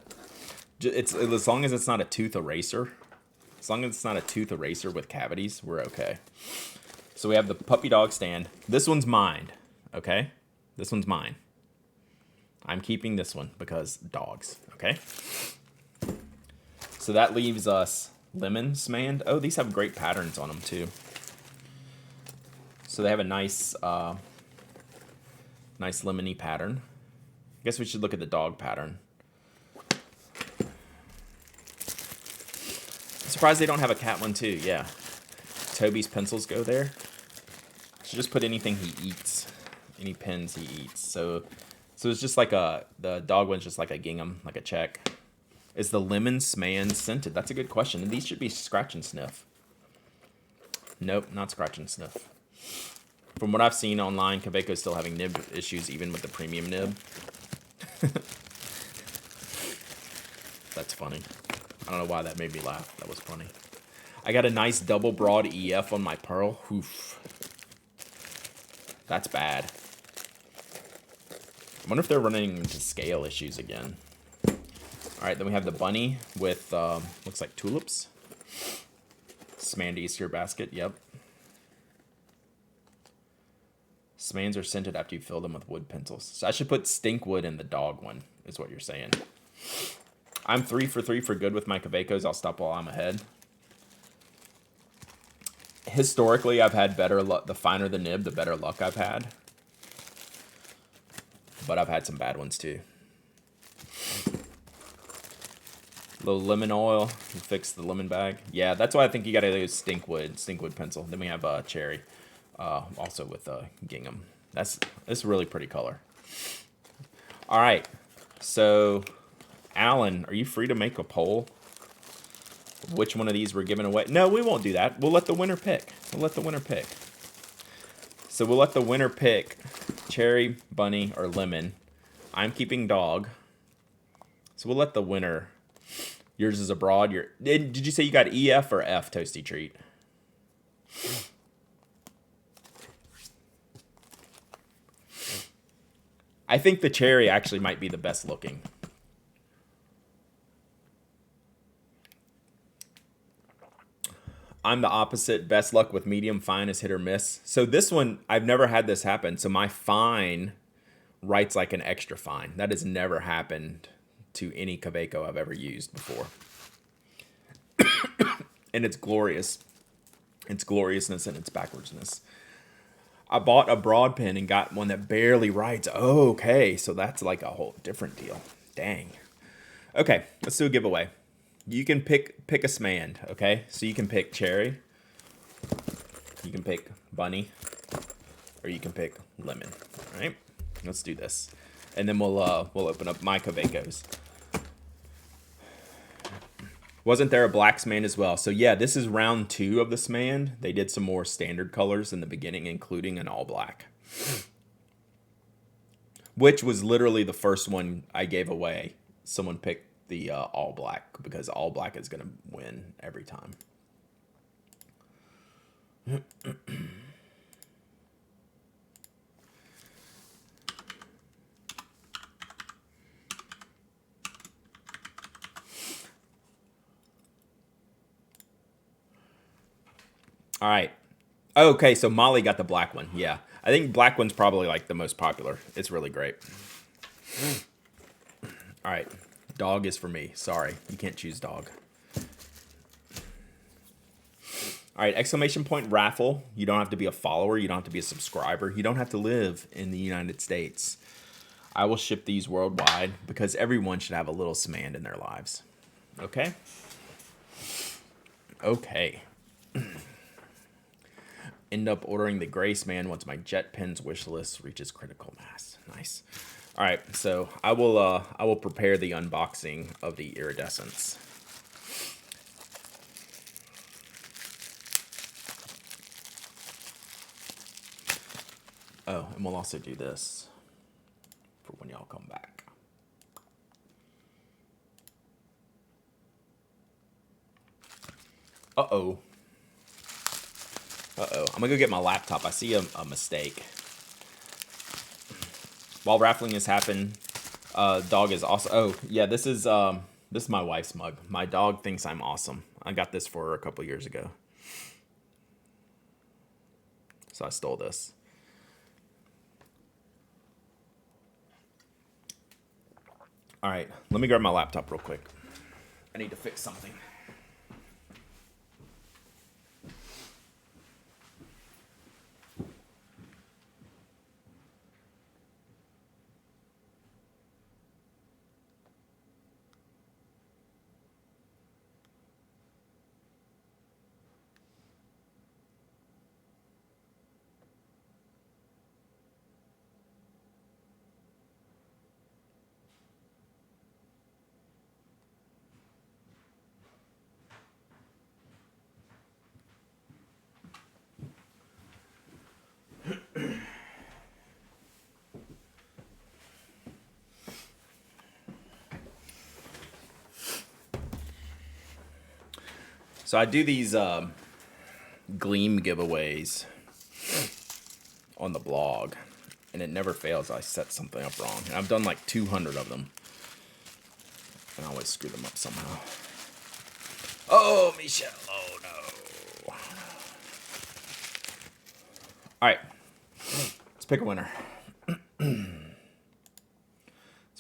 It's as long as it's not a tooth eraser. As long as it's not a tooth eraser with cavities, we're okay. So we have the Puppy Dog stand. This one's mine, okay? This one's mine. I'm keeping this one because dogs, okay? So that leaves us Lemon SMAND. Oh, these have great patterns on them too. So they have a nice, nice lemony pattern. I guess we should look at the dog pattern. I'm surprised they don't have a cat one too. Yeah, Toby's pencils go there. Should just put anything he eats, any pens he eats. So it's just like the dog one's just like a gingham, like a check. Is the Lemon SMAND scented? That's a good question. And these should be scratch and sniff. Nope, not scratch and sniff. From what I've seen online, Kaweco's still having nib issues even with the premium nib. That's funny. I don't know why that made me laugh. That was funny. I got a nice double broad EF on my Pearl. Oof. That's bad. I wonder if they're running into scale issues again. All right, then we have the bunny with, looks like tulips. SMAND Easter basket, yep. SMANDs are scented after you fill them with wood pencils. So I should put stinkwood in the dog one, is what you're saying. I'm 3 for 3 for good with my Kawecos. I'll stop while I'm ahead. Historically, I've had better luck. The finer the nib, the better luck I've had. But I've had some bad ones too. Little lemon oil to fix the lemon bag. Yeah, that's why I think you gotta use stinkwood pencil. Then we have cherry, also with gingham. That's a really pretty color. All right, so Alan, are you free to make a poll? Which one of these we're giving away? No, we won't do that. We'll let the winner pick. We'll let the winner pick. So we'll let the winner pick cherry, bunny, or lemon. I'm keeping dog. So we'll let the winner. Yours is abroad. Did you say you got EF or F, Toasty Treat? I think the cherry actually might be the best looking. I'm the opposite. Best luck with medium. Fine is hit or miss. So this one, I've never had this happen. So my fine writes like an extra fine. That has never happened to any Kaweco I've ever used before. And it's glorious. Its gloriousness and its backwardsness. I bought a broad pen and got one that barely writes. Oh, okay, so that's like a whole different deal. Dang. Okay, let's do a giveaway. You can pick a SMAND, okay? So you can pick cherry, you can pick bunny, or you can pick lemon. All right, let's do this, and then we'll open up my Kawecos. Wasn't there a black SMAND as well? So yeah, this is round 2 of the SMAND. They did some more standard colors in the beginning, including an all black, which was literally the first one I gave away. Someone picked the all black because all black is gonna win every time. All right. Okay, so Molly got the black one. Yeah, I think black one's probably like the most popular. It's really great. All right. Dog is for me. Sorry, you can't choose dog. All right, exclamation point raffle. You don't have to be a follower. You don't have to be a subscriber. You don't have to live in the United States. I will ship these worldwide because everyone should have a little SMAND in their lives. Okay? Okay. end up ordering the Gray SMAND once my jet pens wish list reaches critical mass. Nice. All right, so I will prepare the unboxing of the Iridescence. Oh, and we'll also do this for when y'all come back. Uh-oh. Uh-oh. I'm going to go get my laptop. I see a mistake. While raffling has happened, dog is awesome. Oh, yeah, this is my wife's mug. My dog thinks I'm awesome. I got this for her a couple years ago. So I stole this. All right, let me grab my laptop real quick. I need to fix something. So I do these Gleam giveaways on the blog, and it never fails. I set something up wrong. And I've done like 200 of them, and I always screw them up somehow. Oh, Michelle. Oh, no. All right. Let's pick a winner. Let's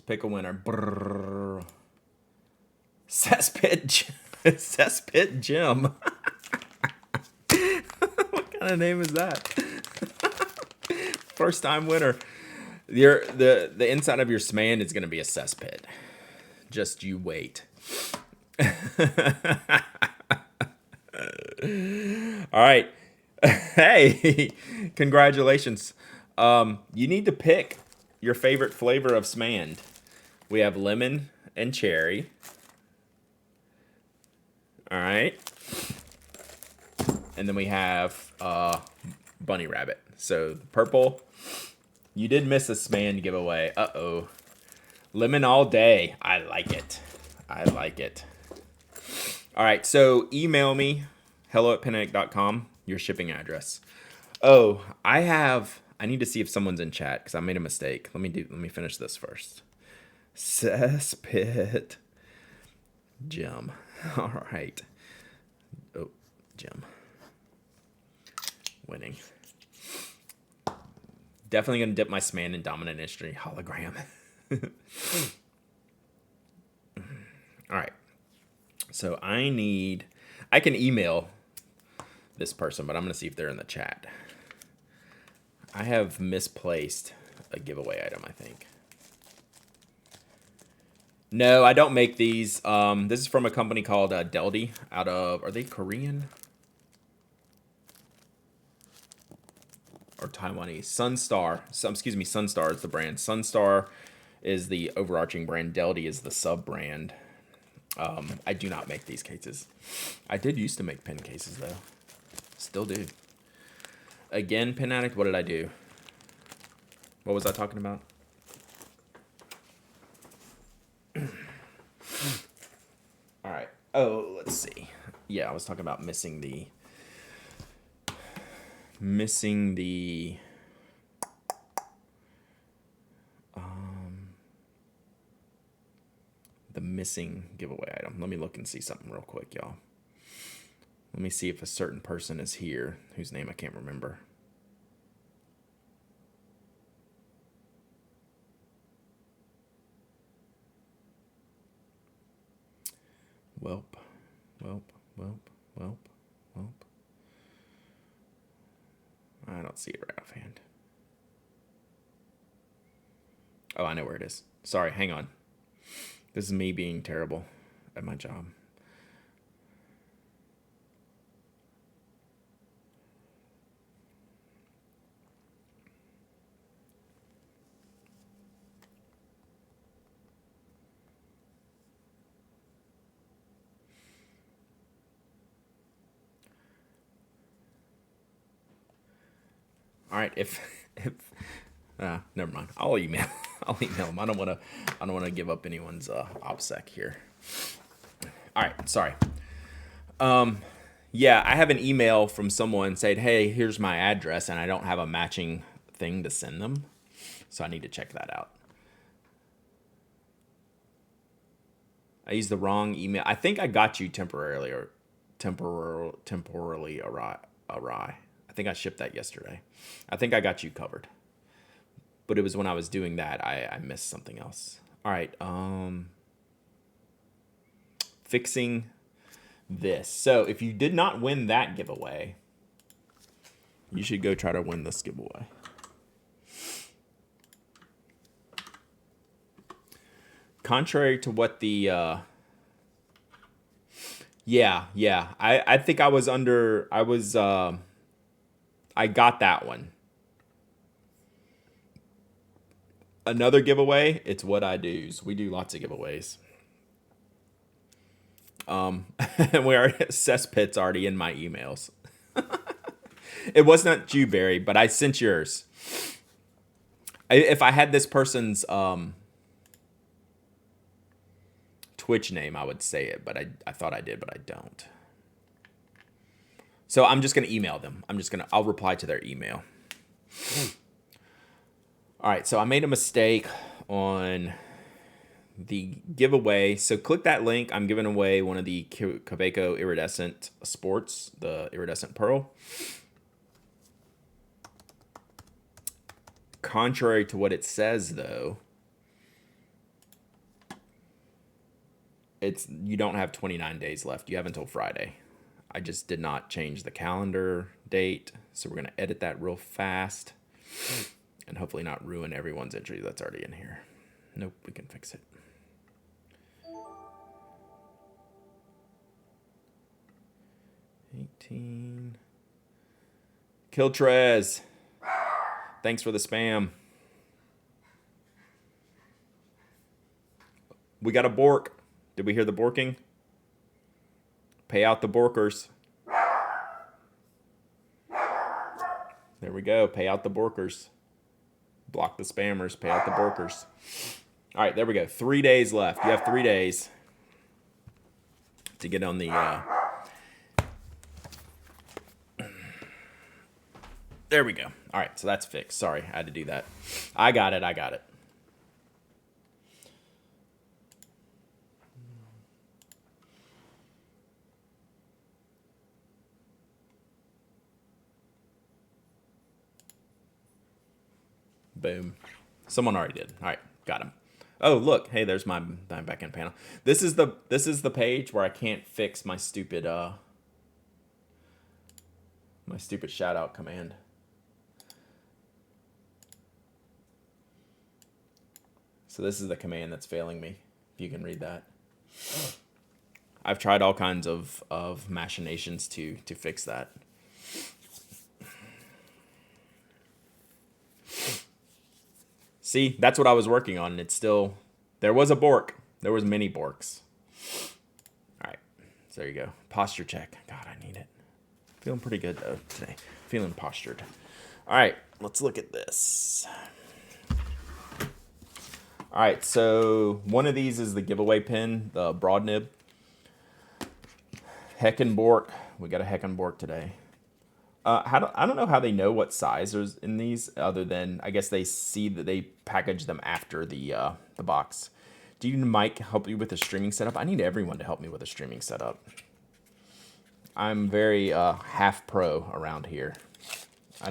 pick a winner. Brrr. Cesspit Jim. What kind of name is that? First time winner. The inside of your SMAND is going to be a cesspit. Just you wait. All right. Hey, congratulations. You need to pick your favorite flavor of SMAND. We have lemon and cherry. All right. And then we have bunny rabbit. So purple. You did miss a SMAND giveaway. Uh-oh. Lemon all day. I like it. I like it. All right. So email me, hello@penaddict.com, your shipping address. Oh, I need to see if someone's in chat because I made a mistake. Let me finish this first. Cesspit Jim. All right. Oh, Jim. Winning. Definitely going to dip my SMAND in Dominant Industry hologram. All right. So I can email this person, but I'm going to see if they're in the chat. I have misplaced a giveaway item, I think. No, I don't make these. This is from a company called Deldy are they Korean? Or Taiwanese? Sunstar. Sunstar is the brand. Sunstar is the overarching brand. Deldy is the sub-brand. I do not make these cases. I did used to make pen cases, though. Still do. Again, Pen Addict, what did I do? What was I talking about? All right. Oh, let's see. Yeah, I was talking about missing the missing giveaway item. Let me look and see something real quick, y'all. Let me see if a certain person is here whose name I can't remember. Welp. I don't see it right offhand. Oh, I know where it is. Sorry, hang on. This is me being terrible at my job. All right, if never mind. I'll email. I'll email them. I don't wanna give up anyone's OPSEC here. All right, sorry. Yeah, I have an email from someone saying, "Hey, here's my address," and I don't have a matching thing to send them, so I need to check that out. I used the wrong email. I think I got you temporarily awry. I think I shipped that yesterday. I think I got you covered. But it was when I was doing that, I missed something else. All right. Fixing this. So if you did not win that giveaway, you should go try to win this giveaway. Contrary to what the I think I was under I got that one. Another giveaway, it's what I do's. We do lots of giveaways. And we are cesspit's already in my emails. It was not you, Barry, but I sent yours. If I had this person's Twitch name, I would say it, but I thought I did, but I don't. So I'm just going to email them. I'll reply to their email. All right, so I made a mistake on the giveaway. So click that link. I'm giving away one of the Kaweco Iridescent Sports, the Iridescent Pearl. Contrary to what it says, though, you don't have 29 days left. You have until Friday. I just did not change the calendar date, so we're going to edit that real fast and hopefully not ruin everyone's entry that's already in here. Nope, we can fix it. Kiltrez, thanks for the spam. We got a bork. Did we hear the borking? Pay out the borkers. There we go. Pay out the borkers. Block the spammers. Pay out the borkers. All right, there we go. 3 days left. You have 3 days to get on the... There we go. All right, so that's fixed. Sorry, I had to do that. I got it. Boom. Someone already did. All right, got him. Oh, look. Hey, there's my back-end panel. This is the page where I can't fix my stupid shout-out command. So this is the command that's failing me, if you can read that. I've tried all kinds of machinations to fix that. See, that's what I was working on, and it's still... There was a bork. There was many borks. All right, so there you go. Posture check. God, I need it. Feeling pretty good, though, today. Feeling postured. All right, let's look at this. All right, so one of these is the giveaway pin, the broad nib. Heckenbork. We got a Heckenbork today. I don't know how they know what size is in these, other than I guess they see that they package them after the box. Do you, Mike, help you with a streaming setup? I need everyone to help me with a streaming setup. I'm very half pro around here. I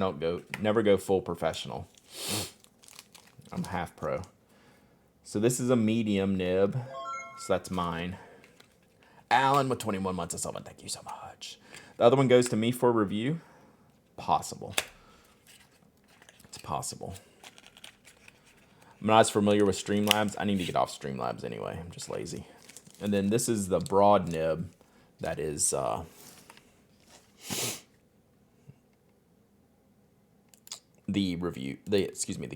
never go full professional. I'm half pro. So this is a medium nib, so that's mine. Alan with 21 months of sub, thank you so much. The other one goes to me for review. Possible. It's possible. I'm not as familiar with Streamlabs. I need to get off Streamlabs anyway. I'm just lazy. And then this is the broad nib that is the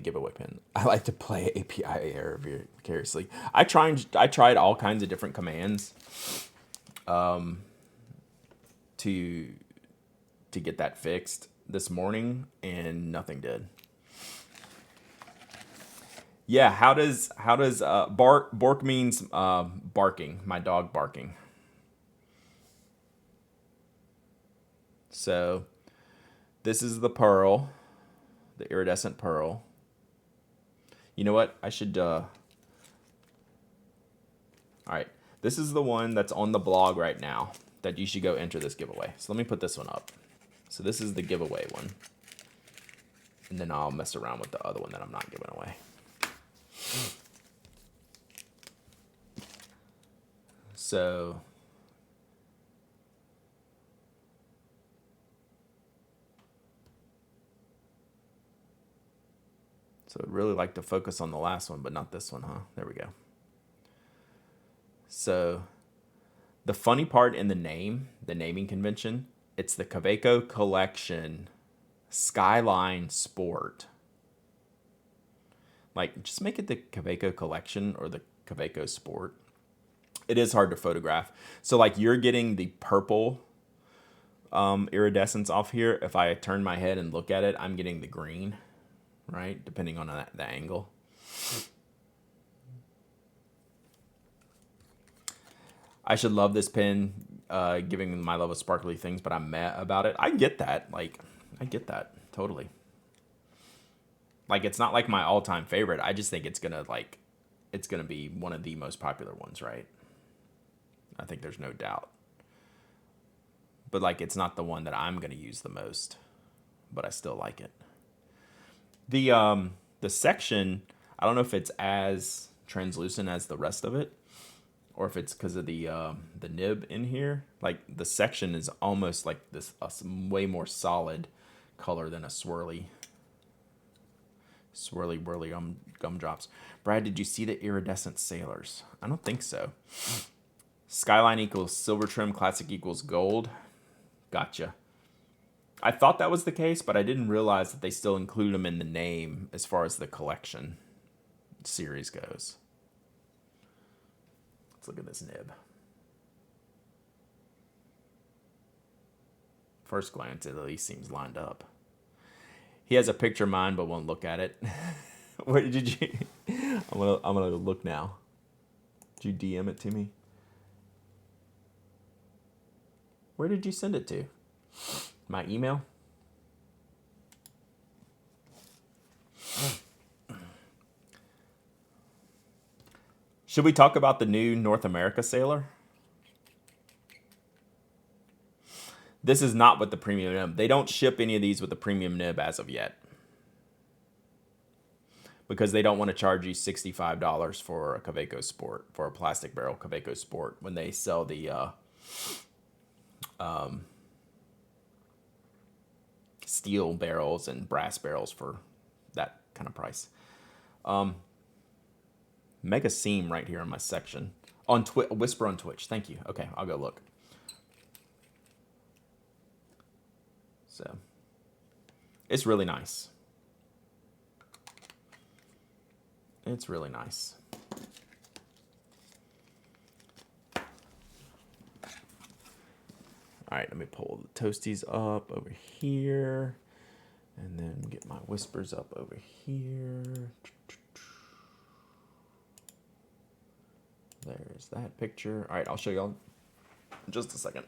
giveaway pin. I like to play API error vicariously. I tried all kinds of different commands to get that fixed. this morning and nothing did. Yeah, how does bark means barking, my dog barking. So this is the pearl, the iridescent pearl. You know what? I should all right. This is the one that's on the blog right now that you should go enter this giveaway. So let me put this one up. So this is the giveaway one. And then I'll mess around with the other one that I'm not giving away. So I'd really like to focus on the last one, but not this one, huh? There we go. So the funny part in the name, the naming convention, it's the Kaweco Collection Skyline Sport. Like, just make it the Kaweco Collection or the Kaweco Sport. It is hard to photograph. So, like, you're getting the purple iridescence off here. If I turn my head and look at it, I'm getting the green, right? Depending on the angle. I should love this pen, giving my love of sparkly things, but I'm mad about it. I get that. Like, I get that. Totally. Like, it's not like my all-time favorite. I just think it's gonna be one of the most popular ones, right? I think there's no doubt. But, like, it's not the one that I'm gonna use the most. But I still like it. The section, I don't know if it's as translucent as the rest of it, or if it's because of the nib in here. Like, the section is almost like this way more solid color than a swirly whirly gumdrops. Brad, did you see the iridescent sailors? I don't think so. Skyline equals silver trim, classic equals gold. Gotcha. I thought that was the case, but I didn't realize that they still include them in the name as far as the collection series goes. Let's look at this nib. First glance, it at least seems lined up. He has a picture of mine, but won't look at it. Where did you? I'm gonna look now. Did you DM it to me? Where did you send it to? My email? Should we talk about the new North America sailor? This is not with the premium nib. They don't ship any of these with the premium nib as of yet. Because they don't want to charge you $65 for a Kaweco Sport, for a plastic barrel Kaweco Sport, when they sell the steel barrels and brass barrels for that kind of price. Mega seam right here in my section. On Whisper on Twitch. Thank you. Okay, I'll go look. So, it's really nice. It's really nice. All right, let me pull the toasties up over here. And then get my whispers up over here. There's that picture. All right, I'll show y'all in just a second.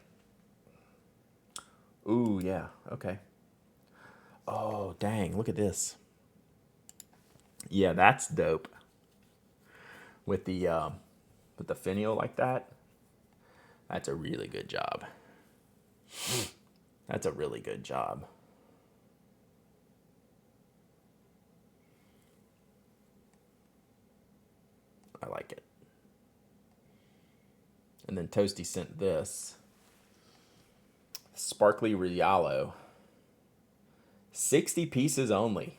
Ooh, yeah, okay. Oh, dang, look at this. Yeah, that's dope. With the finial like that. That's a really good job. That's a really good job. I like it. And then Toasty sent this. Sparkly Rialo. 60 pieces only.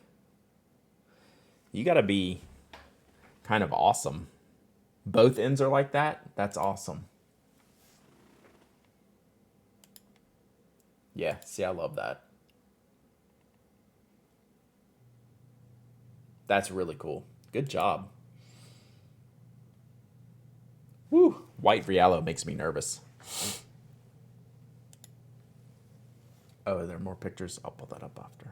You gotta be kind of awesome. Both ends are like that. That's awesome. Yeah, see, I love that. That's really cool. Good job. Woo! White Rialo makes me nervous. Oh, are there more pictures? I'll pull that up after.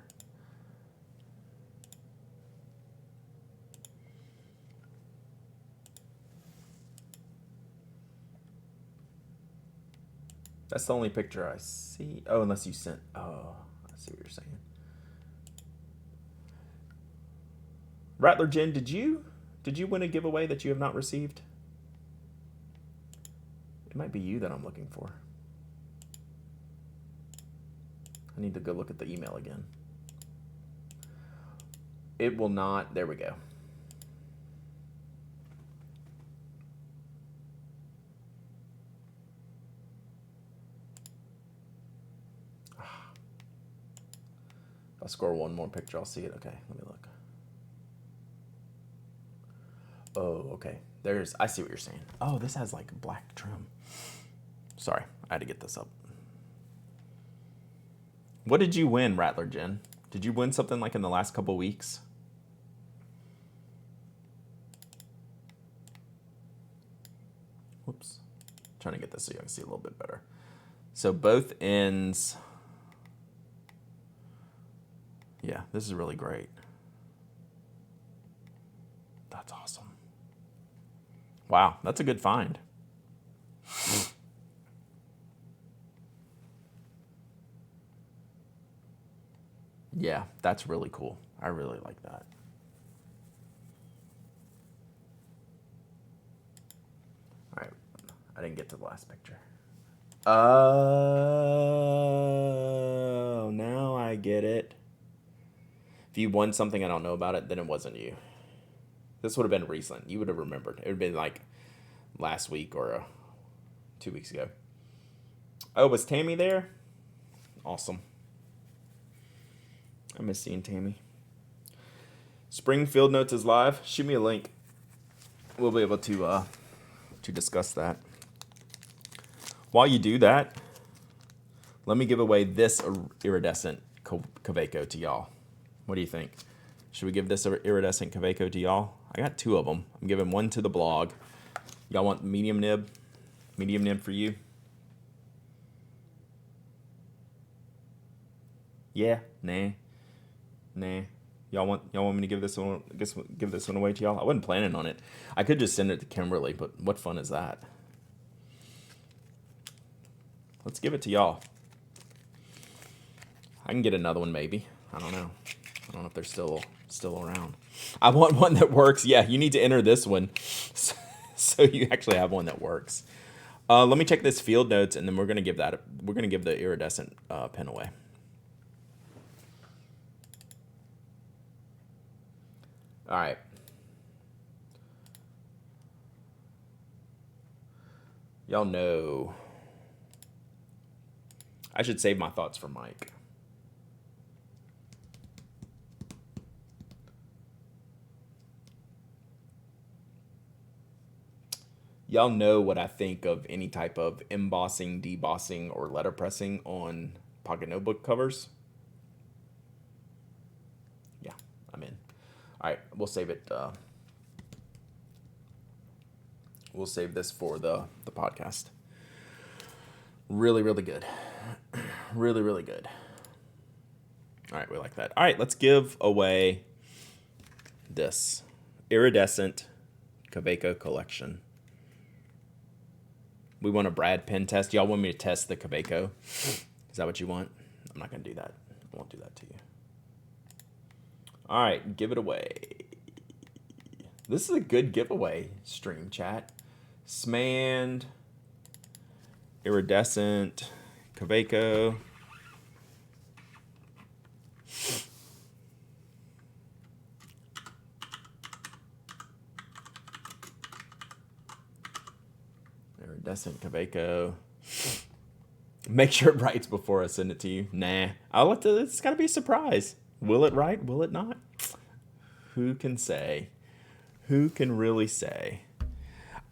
That's the only picture I see. Oh, unless you sent. Oh, I see what you're saying. Rattler Jen, did you win a giveaway that you have not received? It might be you that I'm looking for. I need to go look at the email again. It will not. There we go. If I score one more picture, I'll see it. Okay, let me look. Oh, okay. I see what you're saying. Oh, this has like black trim. Sorry, I had to get this up. What did you win, Rattler Jen? Did you win something like in the last couple weeks? Whoops. Trying to get this so you can see a little bit better. So both ends. Yeah, this is really great. That's awesome. Wow, that's a good find. Yeah, that's really cool. I really like that. All right, I didn't get to the last picture. Oh, now I get it. If you won something I don't know about it, then it wasn't you. This would have been recent. You would have remembered. It would have been like last week or 2 weeks ago. Oh, was Tammy there? Awesome. I miss seeing Tammy. Springfield Notes is live. Shoot me a link. We'll be able to discuss that. While you do that, let me give away this iridescent Kaweco to y'all. What do you think? Should we give this iridescent Kaweco to y'all? I got 2 of them. I'm giving one to the blog. Y'all want medium nib? Medium nib for you? Yeah, nah. Y'all want me to give this one away to y'all? I wasn't planning on it. I could just send it to Kimberly, but what fun is that? Let's give it to y'all. I can get another one maybe. I don't know. I don't know if they're still around. I want one that works. Yeah, you need to enter this one, so you actually have one that works. Let me check this field notes, and then we're gonna give the iridescent pen away. All right. Y'all know. I should save my thoughts for Mike. Y'all know what I think of any type of embossing, debossing, or letterpressing on pocket notebook covers. Yeah, I'm in. All right, we'll save it. We'll save this for the podcast. Really, really good. Really, really good. All right, we like that. All right, let's give away this Iridescent Kaweco collection. We want a Brad pen test. Y'all want me to test the Kaweco? Is that what you want? I'm not going to do that. I won't do that to you. All right, give it away. This is a good giveaway, stream chat. SMAND, Iridescent, Kaweco. Iridescent Kaweco. Make sure it writes before I send it to you. Nah. It's got to be a surprise. Will it write? Will it not? Who can say? Who can really say?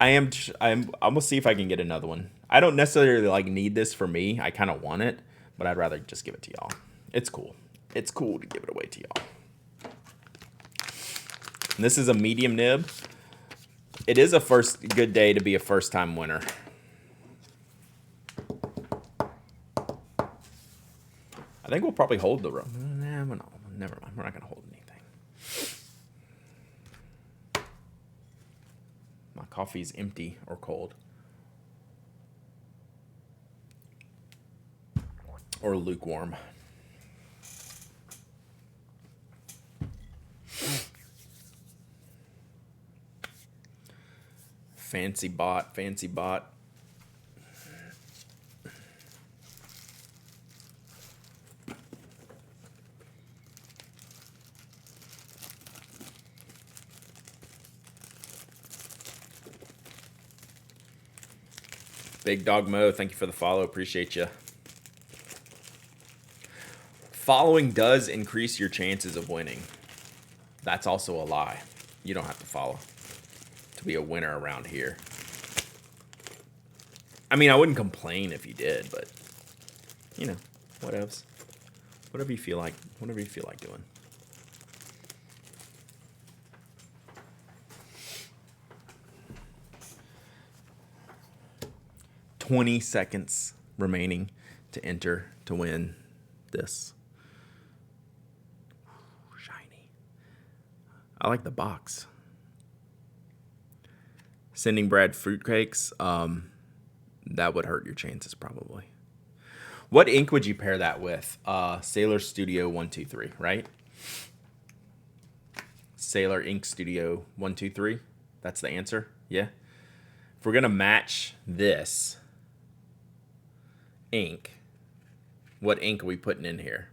I'm gonna see if I can get another one. I don't necessarily need this for me. I kind of want it, but I'd rather just give it to y'all. It's cool. It's cool to give it away to y'all. And this is a medium nib. It is a good day to be a first-time winner. I think we'll probably hold the room. Nah, we're not. Never mind. We're not going to hold anything. My coffee's empty or cold. Or lukewarm. Fancy bot, fancy bot. Big Dog Mo, thank you for the follow. Appreciate you. Following does increase your chances of winning. That's also a lie. You don't have to follow to be a winner around here. I mean, I wouldn't complain if you did, but you know, whatevs. Whatever you feel like doing. $20 seconds remaining to enter to win this. Shiny. I like the box. Sending Brad fruitcakes, that would hurt your chances probably. What ink would you pair that with? Sailor Studio 123, right? Sailor Ink Studio 123. That's the answer. Yeah. If we're gonna match this ink, what ink are we putting in here?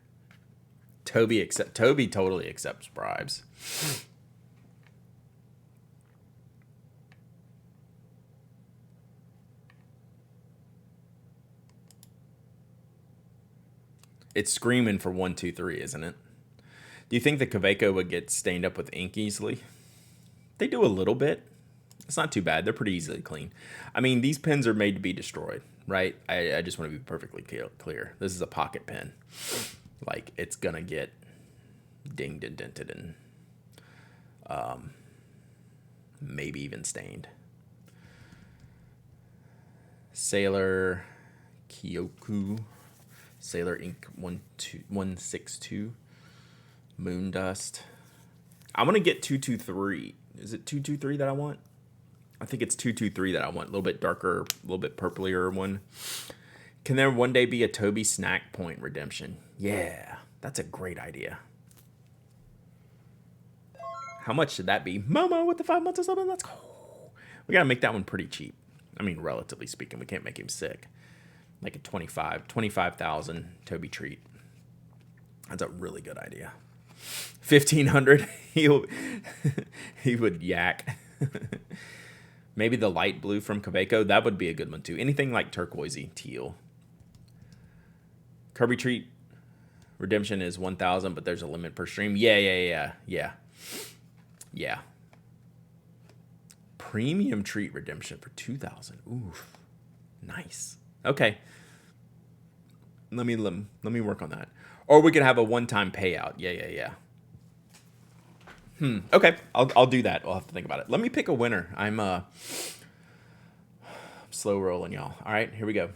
Toby totally accepts bribes. It's screaming for 123, isn't it? Do you think the Kaweco would get stained up with ink easily? They do a little bit. It's not too bad. They're pretty easily clean. I mean, these pens are made to be destroyed, right? I just want to be perfectly clear. This is a pocket pen. Like, it's going to get dinged and dented and maybe even stained. Sailor Kyoku. Sailor Ink 162. Moon Dust. I want to get 223. Is it 223 that I want? I think it's 223 that I want. A little bit darker, a little bit purplier one. Can there one day be a Toby Snack Point redemption? Yeah, that's a great idea. How much should that be? Momo with the 5 months or something? Let's go. We got to make that one pretty cheap. I mean, relatively speaking, we can't make him sick. Like a 25,000 Toby treat. That's a really good idea. 1,500, he would yak. Maybe the light blue from Kaweco, that would be a good one too. Anything like turquoisey, teal. Kirby treat redemption is 1,000, but there's a limit per stream. Yeah. Premium treat redemption for 2,000. Oof, nice. Okay. Let me work on that. Or we could have a one-time payout. Yeah. Okay, I'll do that. I'll have to think about it. Let me pick a winner. I'm slow rolling, y'all. All right, here we go.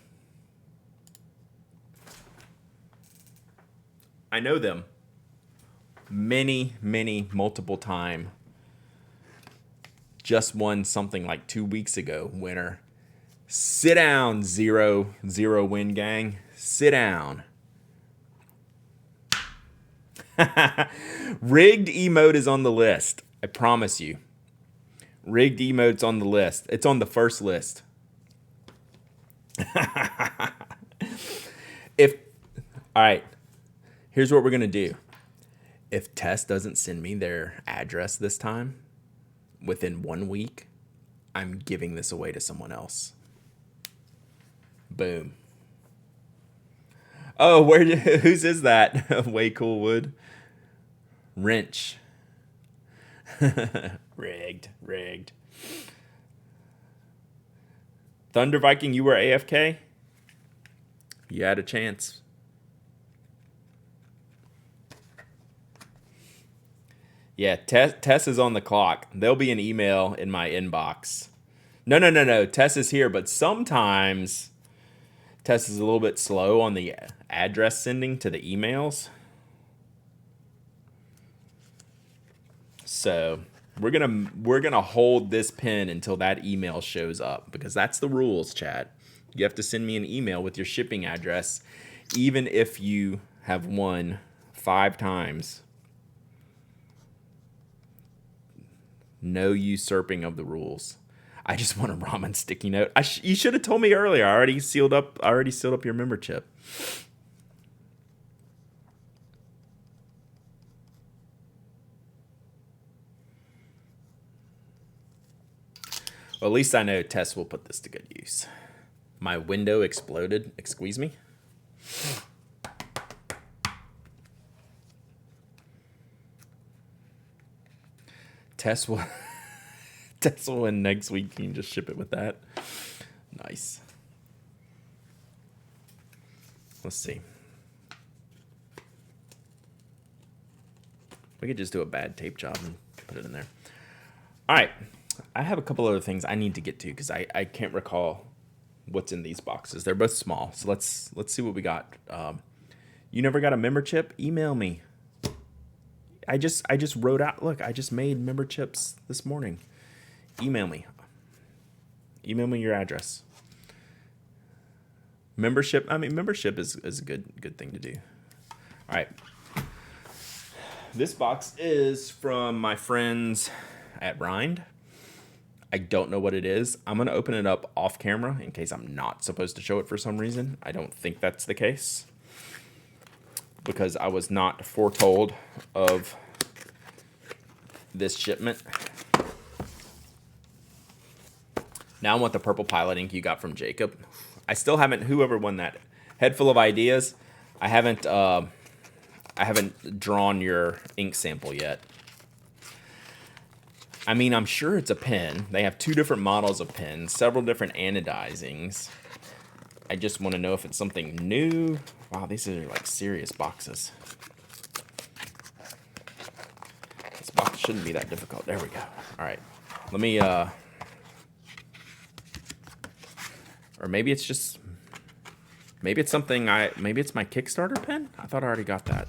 I know them. Many, multiple time. Just won something like 2 weeks ago. Winner. Sit down, 0 win gang. Sit down. Rigged emote is on the list. I promise you. Rigged emote's on the list. It's on the first list. All right. Here's what we're going to do. If Tess doesn't send me their address this time, within 1 week, I'm giving this away to someone else. Boom. Oh, whose is that? Way Cool Wood. Wrench. Rigged. Thunder Viking, you were AFK? You had a chance. Yeah, Tess is on the clock. There'll be an email in my inbox. No. Tess is here, but sometimes Tess is a little bit slow on the address sending to the emails. So we're gonna hold this pin until that email shows up, because that's the rules, chat. You have to send me an email with your shipping address, even if you have won 5 times. No usurping of the rules. I just want a ramen sticky note. You should have told me earlier. I already sealed up your membership. Well, at least I know Tess will put this to good use. My window exploded. Excuse me. Tess will win next week. You can just ship it with that. Nice. Let's see. We could just do a bad tape job and put it in there. All right. I have a couple other things I need to get to because I can't recall what's in these boxes. They're both small. So let's see what we got. You never got a member chip? Email me. I just wrote out, look, I just made member chips this morning. Email me. Email me your address. Membership is a good thing to do. All right. This box is from my friends at Rind. I don't know what it is. I'm going to open it up off camera in case I'm not supposed to show it for some reason. I don't think that's the case, because I was not foretold of this shipment. Now I want the purple pilot ink you got from Jacob. I still haven't, whoever won that head full of ideas, I haven't drawn your ink sample yet. I mean, I'm sure it's a pen. They have 2 different models of pens, several different anodizings. I just want to know if it's something new. Wow, these are like serious boxes. This box shouldn't be that difficult. There we go. All right. Let me, or maybe it's just, maybe it's something maybe it's my Kickstarter pen? I thought I already got that.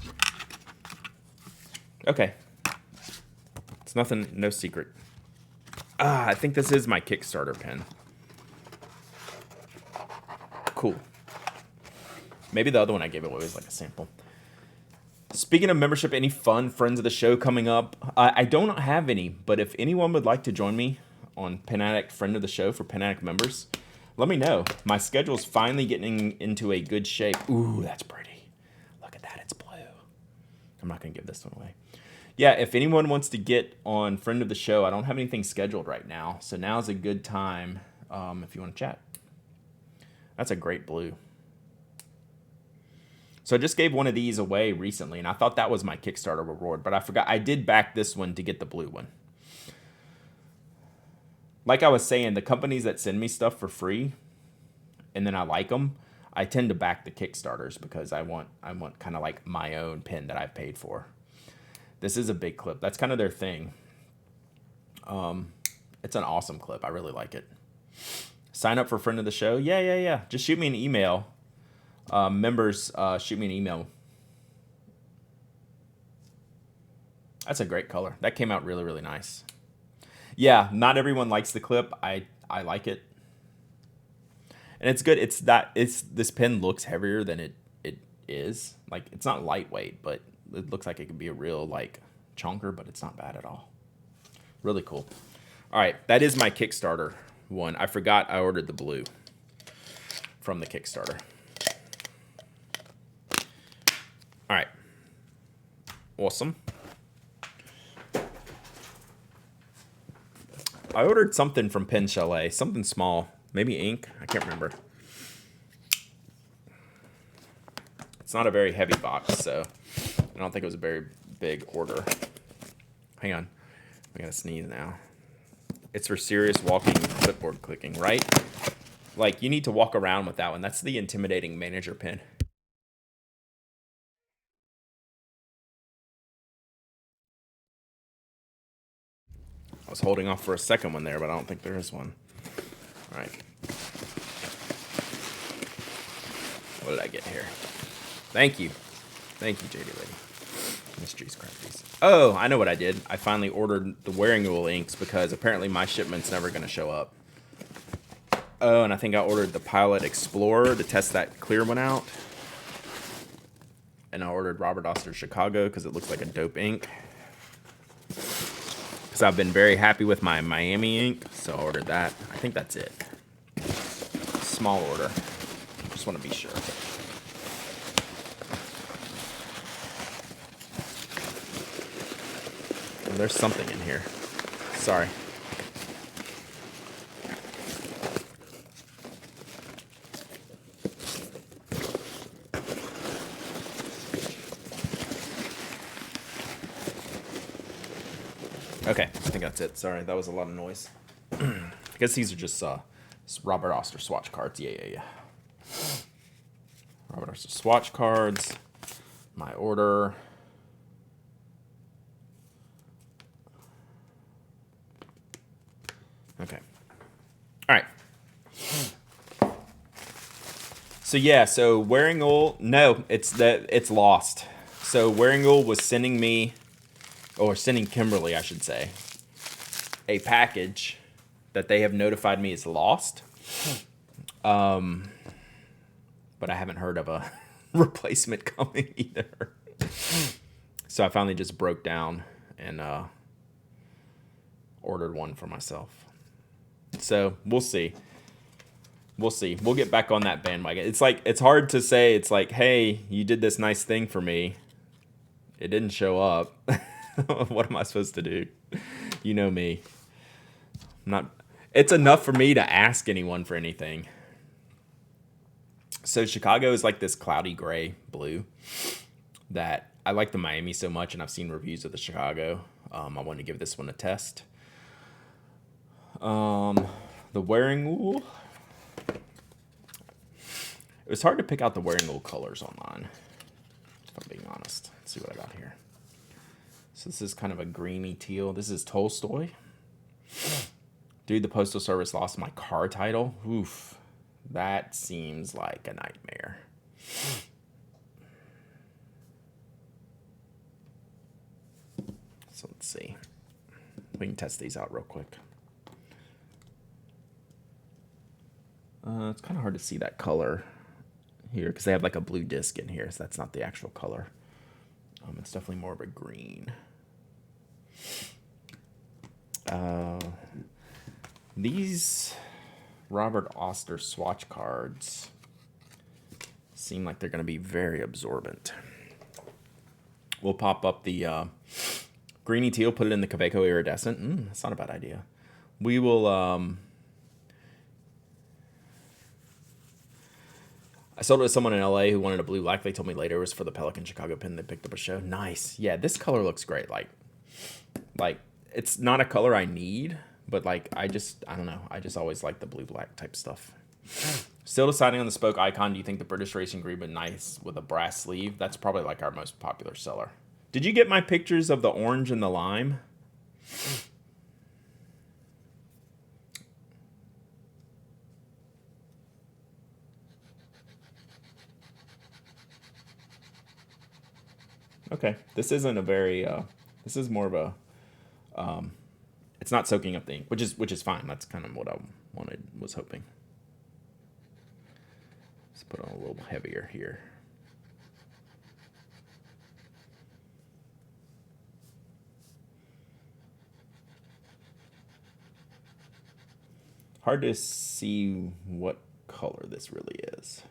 Okay. It's nothing, no secret. I think this is my Kickstarter pen. Cool. Maybe the other one I gave away was like a sample. Speaking of membership, any fun friends of the show coming up? I don't have any, but if anyone would like to join me on Pen Addict friend of the show for Pen Addict members, let me know. My schedule's finally getting into a good shape. Ooh, that's pretty. Look at that, it's blue. I'm not gonna give this one away. Yeah, if anyone wants to get on friend of the show, I don't have anything scheduled right now, so now's a good time if you want to chat. That's a great blue. So I just gave one of these away recently, and I thought that was my Kickstarter reward, but I forgot. I did back this one to get the blue one. Like I was saying, the companies that send me stuff for free, and then I like them, I tend to back the Kickstarters because I want kind of like my own pen that I've paid for. This is a big clip. That's kind of their thing. It's an awesome clip. I really like it. Sign up for friend of the show. Yeah. Just shoot me an email. Members, shoot me an email. That's a great color. That came out really, really nice. Yeah, not everyone likes the clip. I like it. And it's good. This pen looks heavier than it is. Like, it's not lightweight, but it looks like it could be a real like chunker, but it's not bad at all. Really cool. All right, that is my Kickstarter one. I forgot I ordered the blue from the Kickstarter. All right. Awesome. I ordered something from Pen Chalet, something small, maybe ink. I can't remember. It's not a very heavy box, so I don't think it was a very big order. Hang on. I gotta sneeze now. It's for serious walking clipboard clicking, right? Like, you need to walk around with that one. That's the intimidating manager pen. I was holding off for a second one there, but I don't think there is one. All right. What did I get here? Thank you. Thank you, JD Lady. Mysteries Crafties. Oh, I know what I did. I finally ordered the wearing wool inks because apparently my shipment's never going to show up. Oh, and I think I ordered the Pilot Explorer to test that clear one out. And I ordered Robert Oster Chicago because it looks like a dope ink. Because I've been very happy with my Miami ink, so I ordered that. I think that's it. Small order. Just want to be sure. Oh, there's something in here. Sorry. Okay, I think that's it. Sorry, that was a lot of noise. I guess these are just Robert Oster swatch cards. Yeah. Robert Oster swatch cards. My order. Okay. All right. So yeah, so Wearing Wool, no, it's lost. So Wearing Wool was sending me, or sending Kimberly, I should say, a package that they have notified me is lost. But I haven't heard of a replacement coming either. So I finally just broke down and ordered one for myself. So we'll see. We'll see. We'll get back on that bandwagon. It's like, it's hard to say. It's like, hey, you did this nice thing for me. It didn't show up. What am I supposed to do? You know me. I'm not. It's enough for me to ask anyone for anything. So Chicago is like this cloudy gray blue that I like the Miami so much, and I've seen reviews of the Chicago. I wanted to give this one a test. The Wearing Wool. It was hard to pick out the Wearing Wool colors online, if I'm being honest. Let's see what I got here. So this is kind of a greeny teal. This is Tolstoy. Dude, the Postal Service lost my car title. Oof. That seems like a nightmare. So let's see. We can test these out real quick. It's kind of hard to see that color here because they have like a blue disc in here, so that's not the actual color. It's definitely more of a green. These Robert Oster swatch cards seem like they're going to be very absorbent. We'll pop up the greeny teal, put it in the Kaweco Iridescent. That's not a bad idea. We will... I sold it to someone in LA who wanted a blue black. They told me later it was for the Pelican Chicago pen they picked up a show. Nice. Yeah, this color looks great. Like it's not a color I need, but like I don't know. I just always like the blue black type stuff. Still deciding on the spoke icon. Do you think the British Racing Green would nice with a brass sleeve? That's probably like our most popular seller. Did you get my pictures of the orange and the lime? Okay, this isn't a very. This is more of a. It's not soaking up the ink, which is fine. That's kind of what I was hoping. Let's put on a little heavier here. Hard to see what color this really is.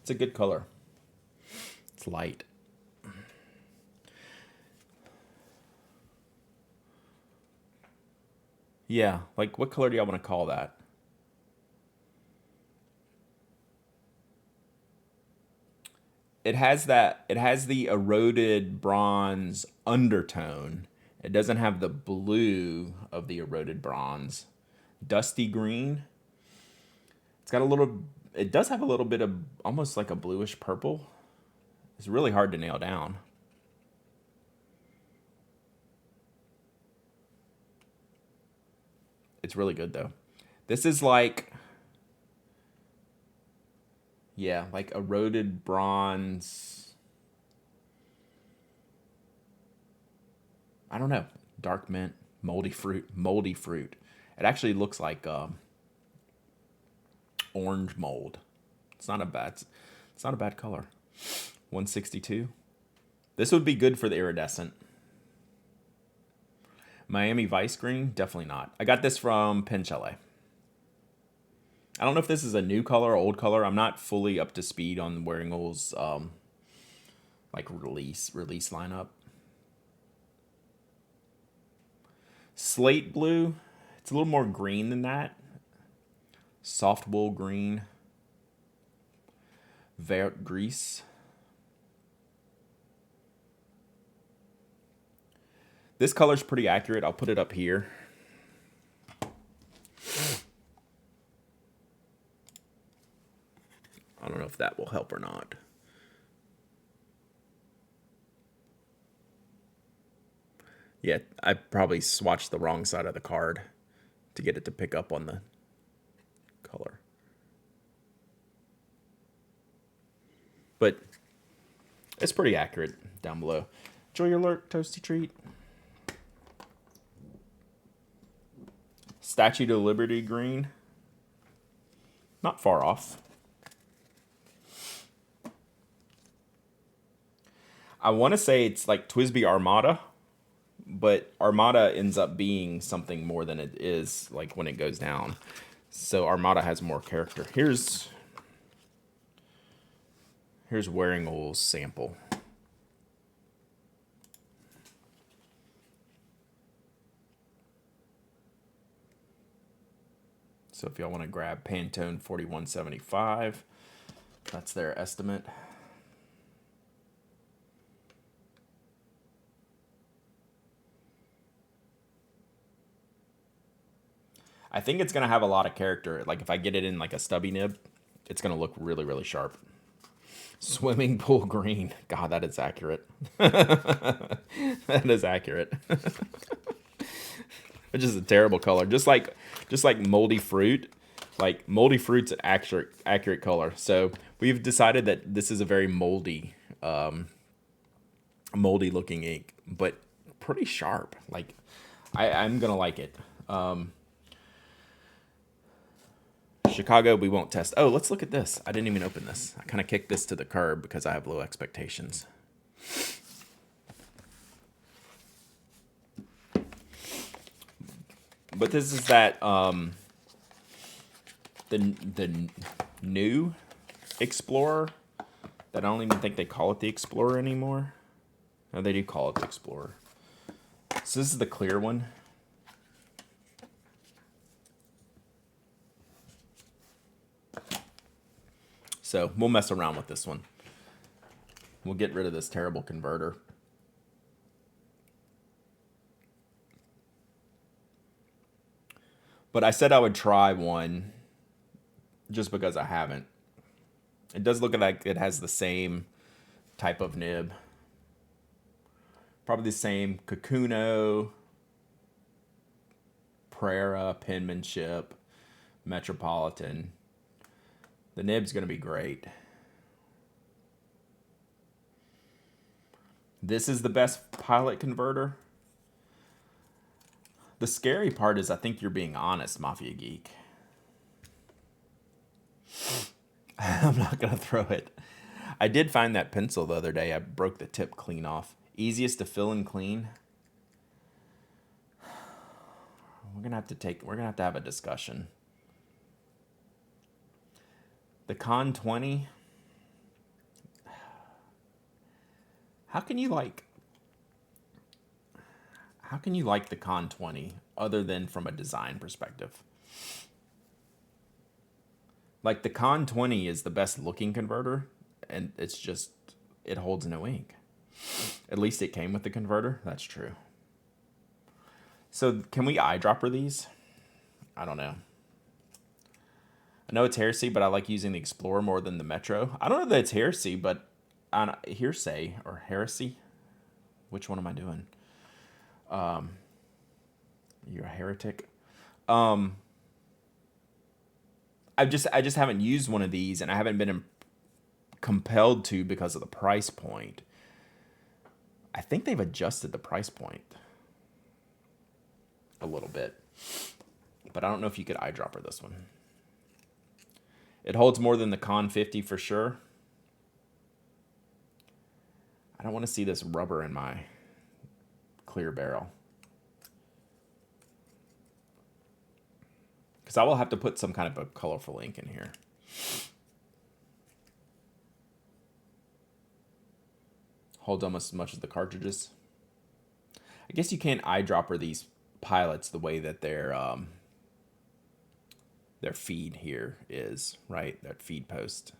It's a good color. It's light. Yeah, like what color do y'all want to call that? it has the eroded bronze undertone. It doesn't have the blue of the eroded bronze. Dusty green. It's got a little, it does have a little bit of almost like a bluish purple. It's really hard to nail down. It's really good though. This is like, yeah, like eroded bronze. I don't know. Dark mint, moldy fruit, moldy fruit. It actually looks like orange mold. It's not a bad color. 162. This would be good for the iridescent. Miami Vice Green, definitely not. I got this from Pen Chalet. I don't know if this is a new color or old color. I'm not fully up to speed on Waringall's like release lineup. Slate Blue, it's a little more green than that. Soft wool green. Vert Gris. This color's pretty accurate. I'll put it up here. I don't know if that will help or not. Yeah, I probably swatched the wrong side of the card to get it to pick up on the color. But it's pretty accurate down below. Enjoy your lurk, toasty treat. Statue of Liberty green. Not far off. I want to say it's like Twisby Armada, but Armada ends up being something more than it is like when it goes down. So Armada has more character. Here's Waringall's sample. So if y'all want to grab Pantone 4175, that's their estimate. I think it's going to have a lot of character. Like if I get it in like a stubby nib, it's going to look really, really sharp. Swimming pool green. God, that is accurate. That is accurate. Which is a terrible color. Just like moldy fruit. Like moldy fruit's an accurate color. So we've decided that this is a very moldy looking ink, but pretty sharp. Like I'm gonna like it. Chicago, we won't test. Oh, let's look at this. I didn't even open this. I kind of kicked this to the curb because I have low expectations. But this is that the new Explorer that I don't even think they call it the Explorer anymore. No, they do call it the Explorer. So this is the clear one. So we'll mess around with this one. We'll get rid of this terrible converter. But I said I would try one just because I haven't. It does look like it has the same type of nib. Probably the same Kakuno, Prera, penmanship, Metropolitan. The nib's going to be great. This is the best pilot converter. The scary part is I think you're being honest, Mafia Geek. I'm not going to throw it. I did find that pencil the other day. I broke the tip clean off. Easiest to fill and clean. We're going to have to have a discussion. The Con 20. How can you like the Con 20 other than from a design perspective? Like the Con 20 is the best looking converter, and it's just it holds no ink. At least it came with the converter. That's true. So can we eyedropper these? I don't know. I know it's heresy, but I like using the Explorer more than the Metro. I don't know that it's heresy, but hearsay or heresy. Which one am I doing? You're a heretic. I just haven't used one of these, and I haven't been compelled to because of the price point. I think they've adjusted the price point a little bit, but I don't know if you could eyedropper this one. It holds more than the Con 50 for sure. I don't want to see this rubber in my clear barrel, because I will have to put some kind of a colorful ink in here. Holds almost as much as the cartridges. I guess you can't eyedropper these pilots the way that their feed here is, right? That feed post.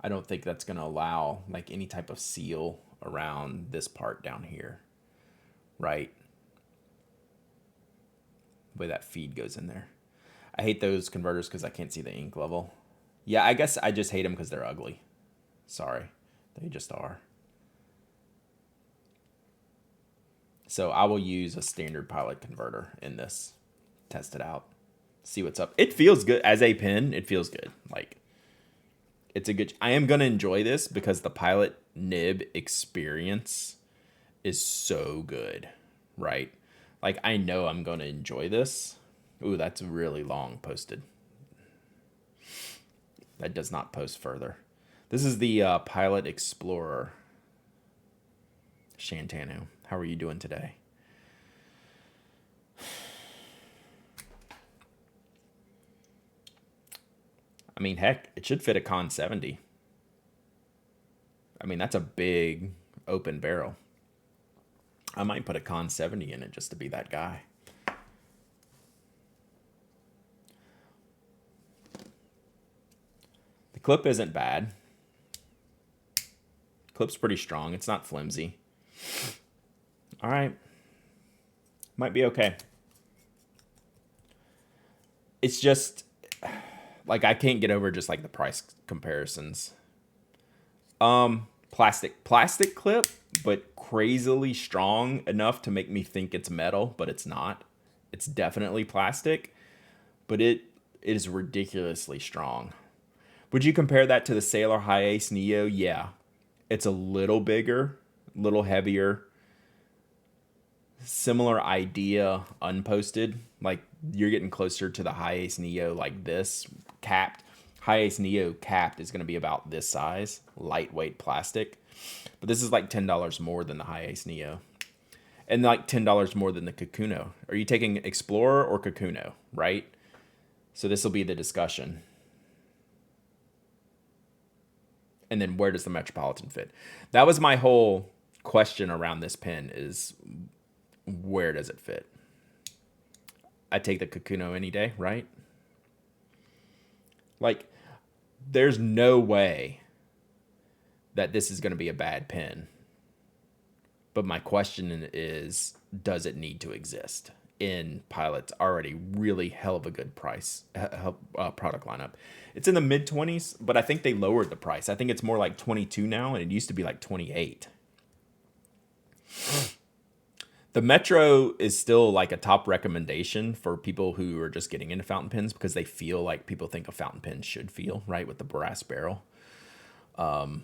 I don't think that's going to allow like any type of seal around this part down here, right? The way that feed goes in there. I hate those converters because I can't see the ink level. Yeah, I guess I just hate them because they're ugly. Sorry, they just are. So I will use a standard pilot converter in this. Test it out. See what's up. It feels good. As a pen, it feels good. Like, it's a good... I am going to enjoy this because the pilot nib experience is so good, right? Like, I know I'm going to enjoy this. Ooh, that's really long posted. That does not post further. This is the Pilot Explorer. Shantanu, how are you doing today? I mean, heck, it should fit a Con 70. I mean, that's a big open barrel. I might put a Con 70 in it just to be that guy. The clip isn't bad. Clip's pretty strong. It's not flimsy. All right. Might be okay. It's just, like, I can't get over just, like, the price comparisons. Plastic clip, but crazily strong enough to make me think it's metal, but it's not. It's definitely plastic, but it is ridiculously strong. Would you compare that to the Sailor High Ace Neo? Yeah. It's a little bigger, a little heavier. Similar idea unposted. Like, you're getting closer to the High Ace Neo like this, capped. High Ace Neo capped is going to be about this size, lightweight plastic. But this is like $10 more than the High Ace Neo. And like $10 more than the Kakuno. Are you taking Explorer or Kakuno, right? So this will be the discussion. And then where does the Metropolitan fit? That was my whole question around this pen is where does it fit? I take the Kakuno any day, right? Like, there's no way that this is going to be a bad pen. But my question is, does it need to exist in Pilot's already really hell of a good price product lineup? It's in the mid-20s, but I think they lowered the price. I think it's more like 22 now, and it used to be like 28. The Metro is still like a top recommendation for people who are just getting into fountain pens because they feel like people think a fountain pen should feel, right, with the brass barrel. But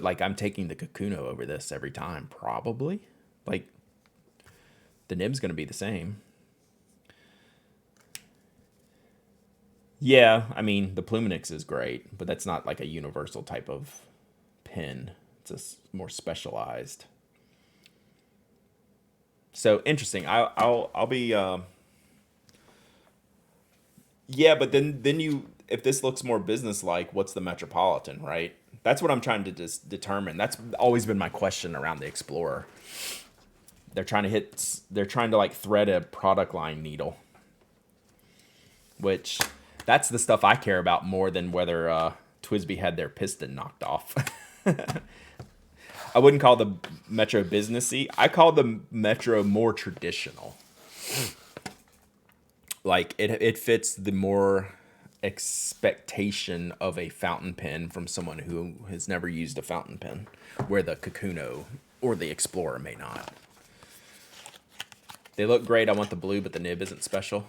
like, I'm taking the Kakuno over this every time, probably. Like, the nib's going to be the same. Yeah, I mean, the Pluminix is great, but that's not like a universal type of pen. It's just more specialized. So interesting. I'll be yeah, but then you, if this looks more business-like, what's the Metropolitan, right? That's what I'm trying to just determine. That's always been my question around the Explorer. They're trying to like thread a product line needle, which that's the stuff I care about more than whether Twisby had their piston knocked off. I wouldn't call the Metro businessy. I call the Metro more traditional. Like it fits the more expectation of a fountain pen from someone who has never used a fountain pen, where the Kakuno or the Explorer may not. They look great. I want the blue, but the nib isn't special.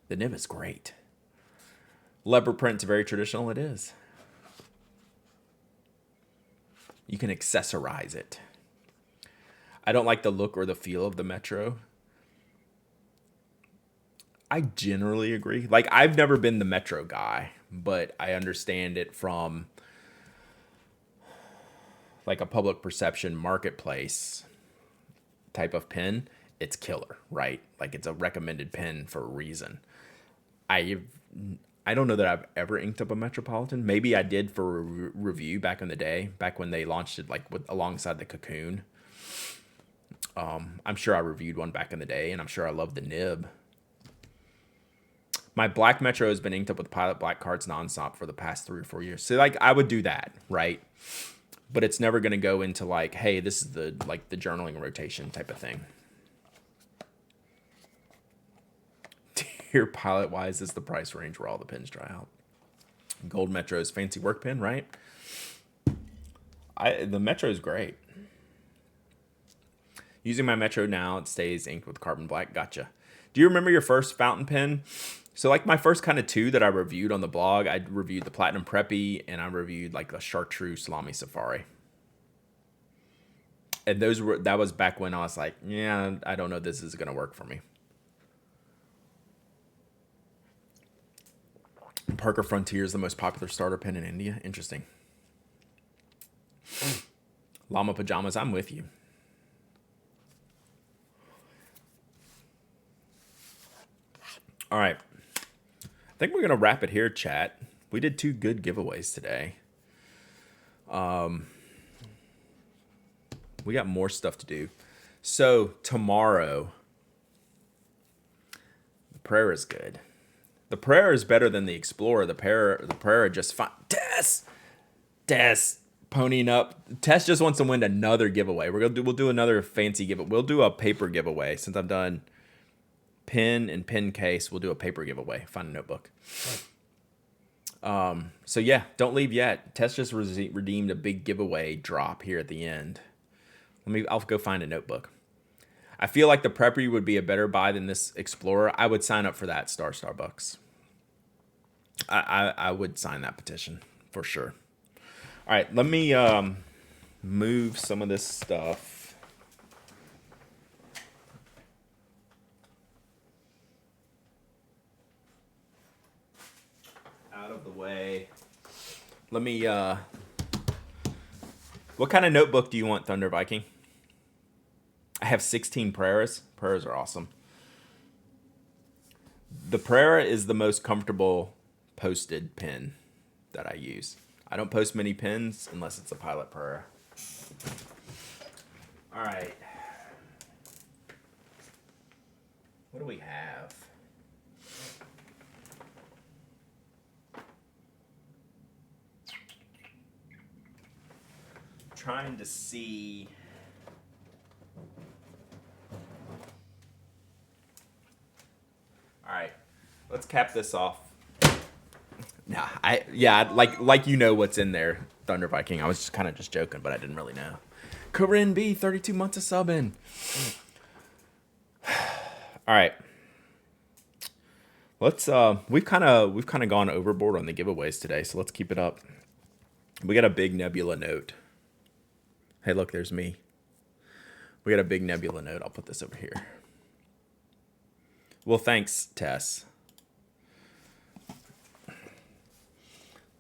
The nib is great. Leopard print's very traditional. It is. You can accessorize it. I don't like the look or the feel of the Metro. I generally agree. Like, I've never been the Metro guy, but I understand it from like a public perception marketplace type of pen. It's killer, right? Like, it's a recommended pen for a reason. I don't know that I've ever inked up a Metropolitan. Maybe I did for a review back in the day, back when they launched it, like alongside the Cocoon. I'm sure I reviewed one back in the day, and I'm sure I love the nib. My black Metro has been inked up with Pilot Black cards nonstop for the past 3 or 4 years. So, like, I would do that, right? But it's never going to go into, like, hey, this is the journaling rotation type of thing. Dear Pilot, why is this the price range where all the pins dry out? Gold Metro's fancy work pen, right? The Metro's great. Using my Metro now, it stays inked with carbon black. Gotcha. Do you remember your first fountain pen? So, like, my first kind of 2 that I reviewed on the blog, I reviewed the Platinum Preppy, and I reviewed, like, the Chartreuse Salami Safari. And that was back when I was like, yeah, I don't know if this is going to work for me. Parker Frontier is the most popular starter pen in India. Interesting. Llama Pajamas, I'm with you. All right. I think we're going to wrap it here, chat. We did 2 good giveaways today. We got more stuff to do. So tomorrow, the Prayer is good. The Prayer is better than the Explorer. The Prayer just fine. Tess ponying up. Tess just wants to win another giveaway. We'll do another fancy giveaway. We'll do a paper giveaway since I've done pen and pen case. We'll do a paper giveaway. Find a notebook. So yeah, don't leave yet. Tess just redeemed a big giveaway drop here at the end. I'll go find a notebook. I feel like the Prepper would be a better buy than this Explorer. I would sign up for that, Starbucks. I would sign that petition for sure. All right, let me move some of this stuff. Out of the way. Let me, what kind of notebook do you want, Thunder Viking? I have 16 Prairas. Prairas are awesome. The Prera is the most comfortable posted pen that I use. I don't post many pens unless it's a Pilot Prera. All right. What do we have? Trying to see. All right, let's cap this off. Nah, like you know what's in there, Thunder Viking. I was just kind of just joking, but I didn't really know. Corinne B, 32 months of subbing. All right, let's we've kind of gone overboard on the giveaways today, so let's keep it up. We got a big Nebula note. Hey, look, there's me. We got a big Nebula note. I'll put this over here. Well, thanks, Tess.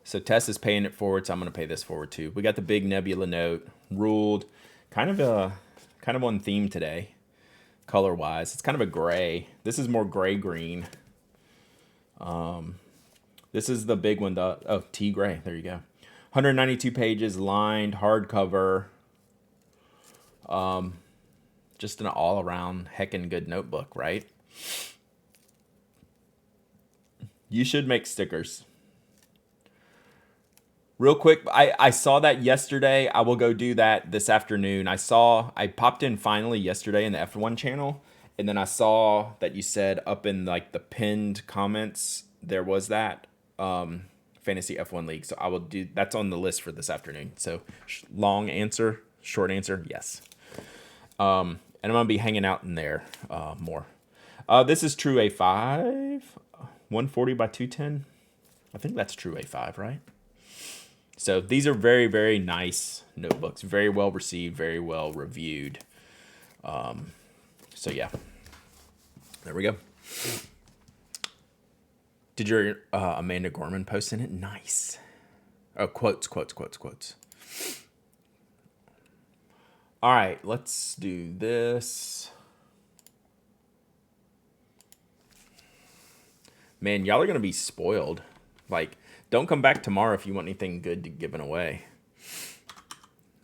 So Tess is paying it forward, so I'm going to pay this forward too. We got the big Nebula note, ruled, kind of on theme today, color-wise. It's kind of a gray. This is more gray-green. This is the big one, tea gray. There you go. 192 pages, lined, hardcover. Just an all-around heckin' good notebook, right? You should make stickers. Real quick, I saw that yesterday. I will go do that this afternoon. I popped in finally yesterday in the F1 channel, and then I saw that you said up in like the pinned comments there was that fantasy F1 league. So I will do that's on the list for this afternoon. So long answer, short answer, yes. And I'm gonna be hanging out in there more. This is true A5, 140 by 210. I think that's true A5, right? So these are very, very nice notebooks. Very well received, very well reviewed. So yeah, there we go. Did your Amanda Gorman post in it? Nice. Oh, quotes. All right, let's do this. Man, y'all are going to be spoiled. Like, don't come back tomorrow if you want anything good to giving away.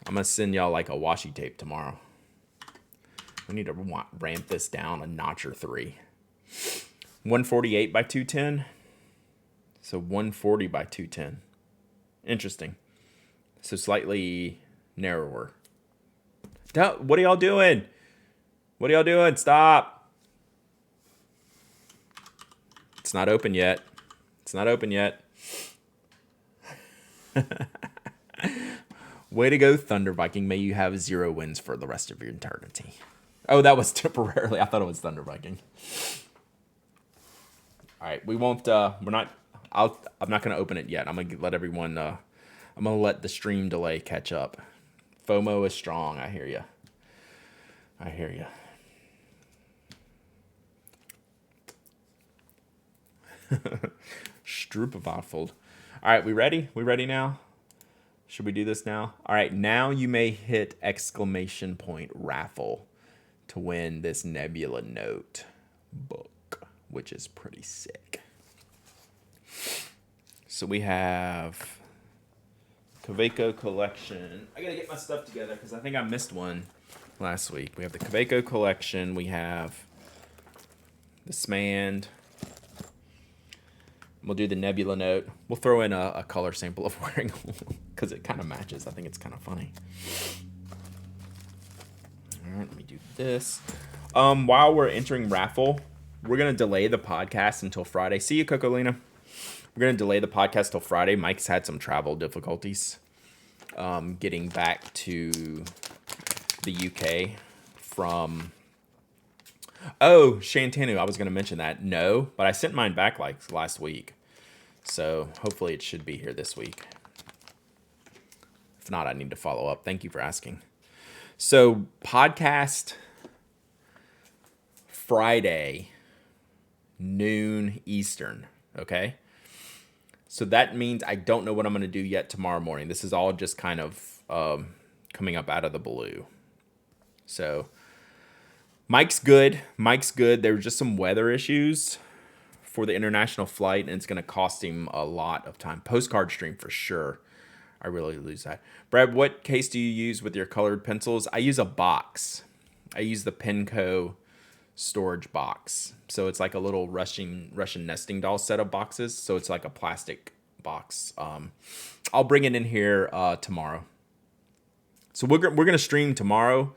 I'm going to send y'all like a washi tape tomorrow. We need to ramp this down a notch or 3. 148 by 210. So 140 by 210. Interesting. So slightly narrower. What are y'all doing? What are y'all doing? Stop. It's not open yet. It's not open yet. Way to go, Thunder Viking. May you have 0 wins for the rest of your eternity. Oh, that was temporarily. I thought it was Thunder Viking. All right, we won't. We're not. I'm not gonna open it yet. I'm gonna let everyone. I'm gonna let the stream delay catch up. FOMO is strong. I hear you. I hear you. Stroopavafold. All right, we ready? We ready now? Should we do this now? All right, now you may hit exclamation point raffle to win this Nebula Note book, which is pretty sick. So we have Kaweco Collection. I gotta get my stuff together because I think I missed one last week. We have the Kaweco Collection. We have the SMAND. We'll do the Nebula Note. We'll throw in a color sample of wearing because it kind of matches. I think it's kind of funny. All right, let me do this. While we're entering raffle, we're going to delay the podcast until Friday. See you, Cocolina. We're going to delay the podcast till Friday. Mike's had some travel difficulties getting back to the UK from... Oh, Shantanu, I was going to mention that. No, but I sent mine back like last week. So hopefully it should be here this week. If not, I need to follow up. Thank you for asking. So podcast Friday, noon Eastern, okay? So that means I don't know what I'm going to do yet tomorrow morning. This is all just kind of coming up out of the blue. So... Mike's good. There were just some weather issues for the international flight, and it's going to cost him a lot of time. Postcard stream for sure. I really lose that. Brad, what case do you use with your colored pencils? I use a box. I use the Penco storage box. So it's like a little Russian nesting doll set of boxes. So it's like a plastic box. I'll bring it in here tomorrow. So we're going to stream tomorrow.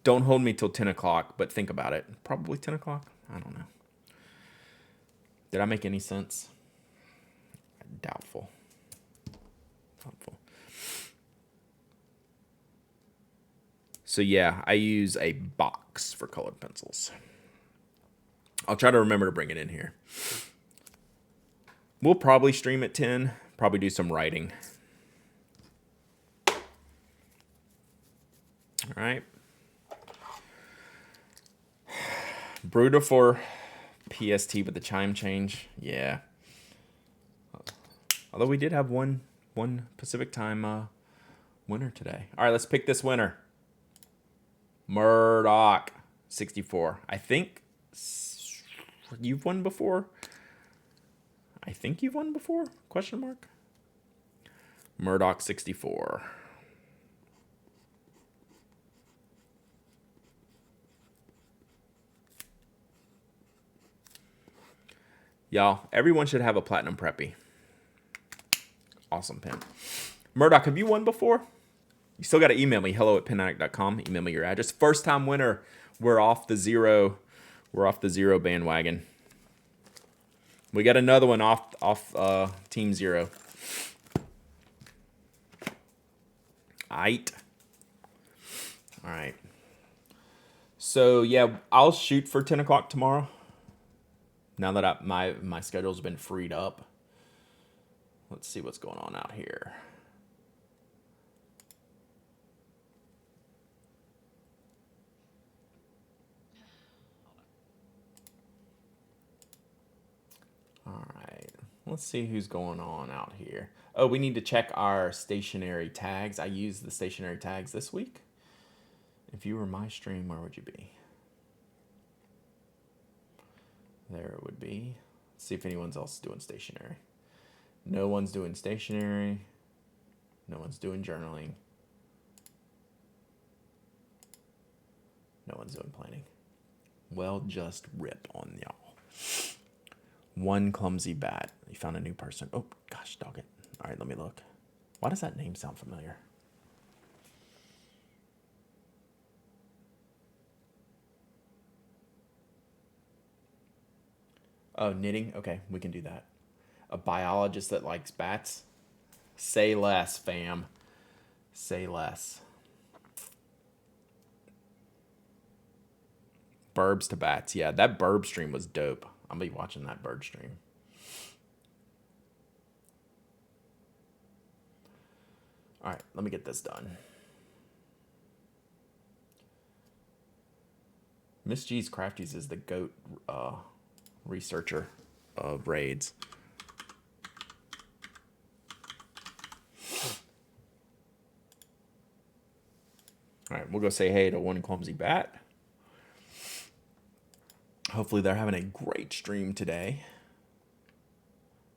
Don't hold me till 10 o'clock, but think about it. Probably 10 o'clock? I don't know. Did I make any sense? Doubtful. So yeah, I use a box for colored pencils. I'll try to remember to bring it in here. We'll probably stream at 10. Probably do some writing. All right. Brutal for PST with the chime change. Yeah. Although we did have one Pacific time winner today. All right, let's pick this winner. Murdoch 64. I think you've won before. Question mark. Murdoch 64. Y'all, everyone should have a platinum preppy. Awesome, Pen. Murdoch, have you won before? You still got to email me, hello@penaddict.com. Email me your address. First time winner. We're off the zero. We're off the zero bandwagon. We got another one off Team Zero. Aight. All right. So yeah, I'll shoot for 10 o'clock tomorrow. Now that my schedule's been freed up. Let's see what's going on out here. All right. Let's see who's going on out here. Oh, we need to check our stationary tags. I used the stationary tags this week. If you were my stream, where would you be? There it would be. Let's see if anyone's else doing stationary. No one's doing stationary. No one's doing journaling. No one's doing planning. Well, just rip on y'all. One clumsy bat. You found a new person. Oh, gosh, dog it. All right, let me look. Why does that name sound familiar? Oh, knitting? Okay, we can do that. A biologist that likes bats? Say less, fam. Say less. Burbs to bats. Yeah, that burb stream was dope. I'll be watching that bird stream. All right, let me get this done. Miss G's Crafties is the GOAT researcher of raids. All right, we'll go say hey to one clumsy bat. Hopefully they're having a great stream today.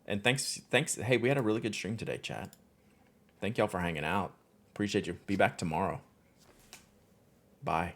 And thanks. Hey, we had a really good stream today, chat. Thank y'all for hanging out. Appreciate you. Be back tomorrow. Bye.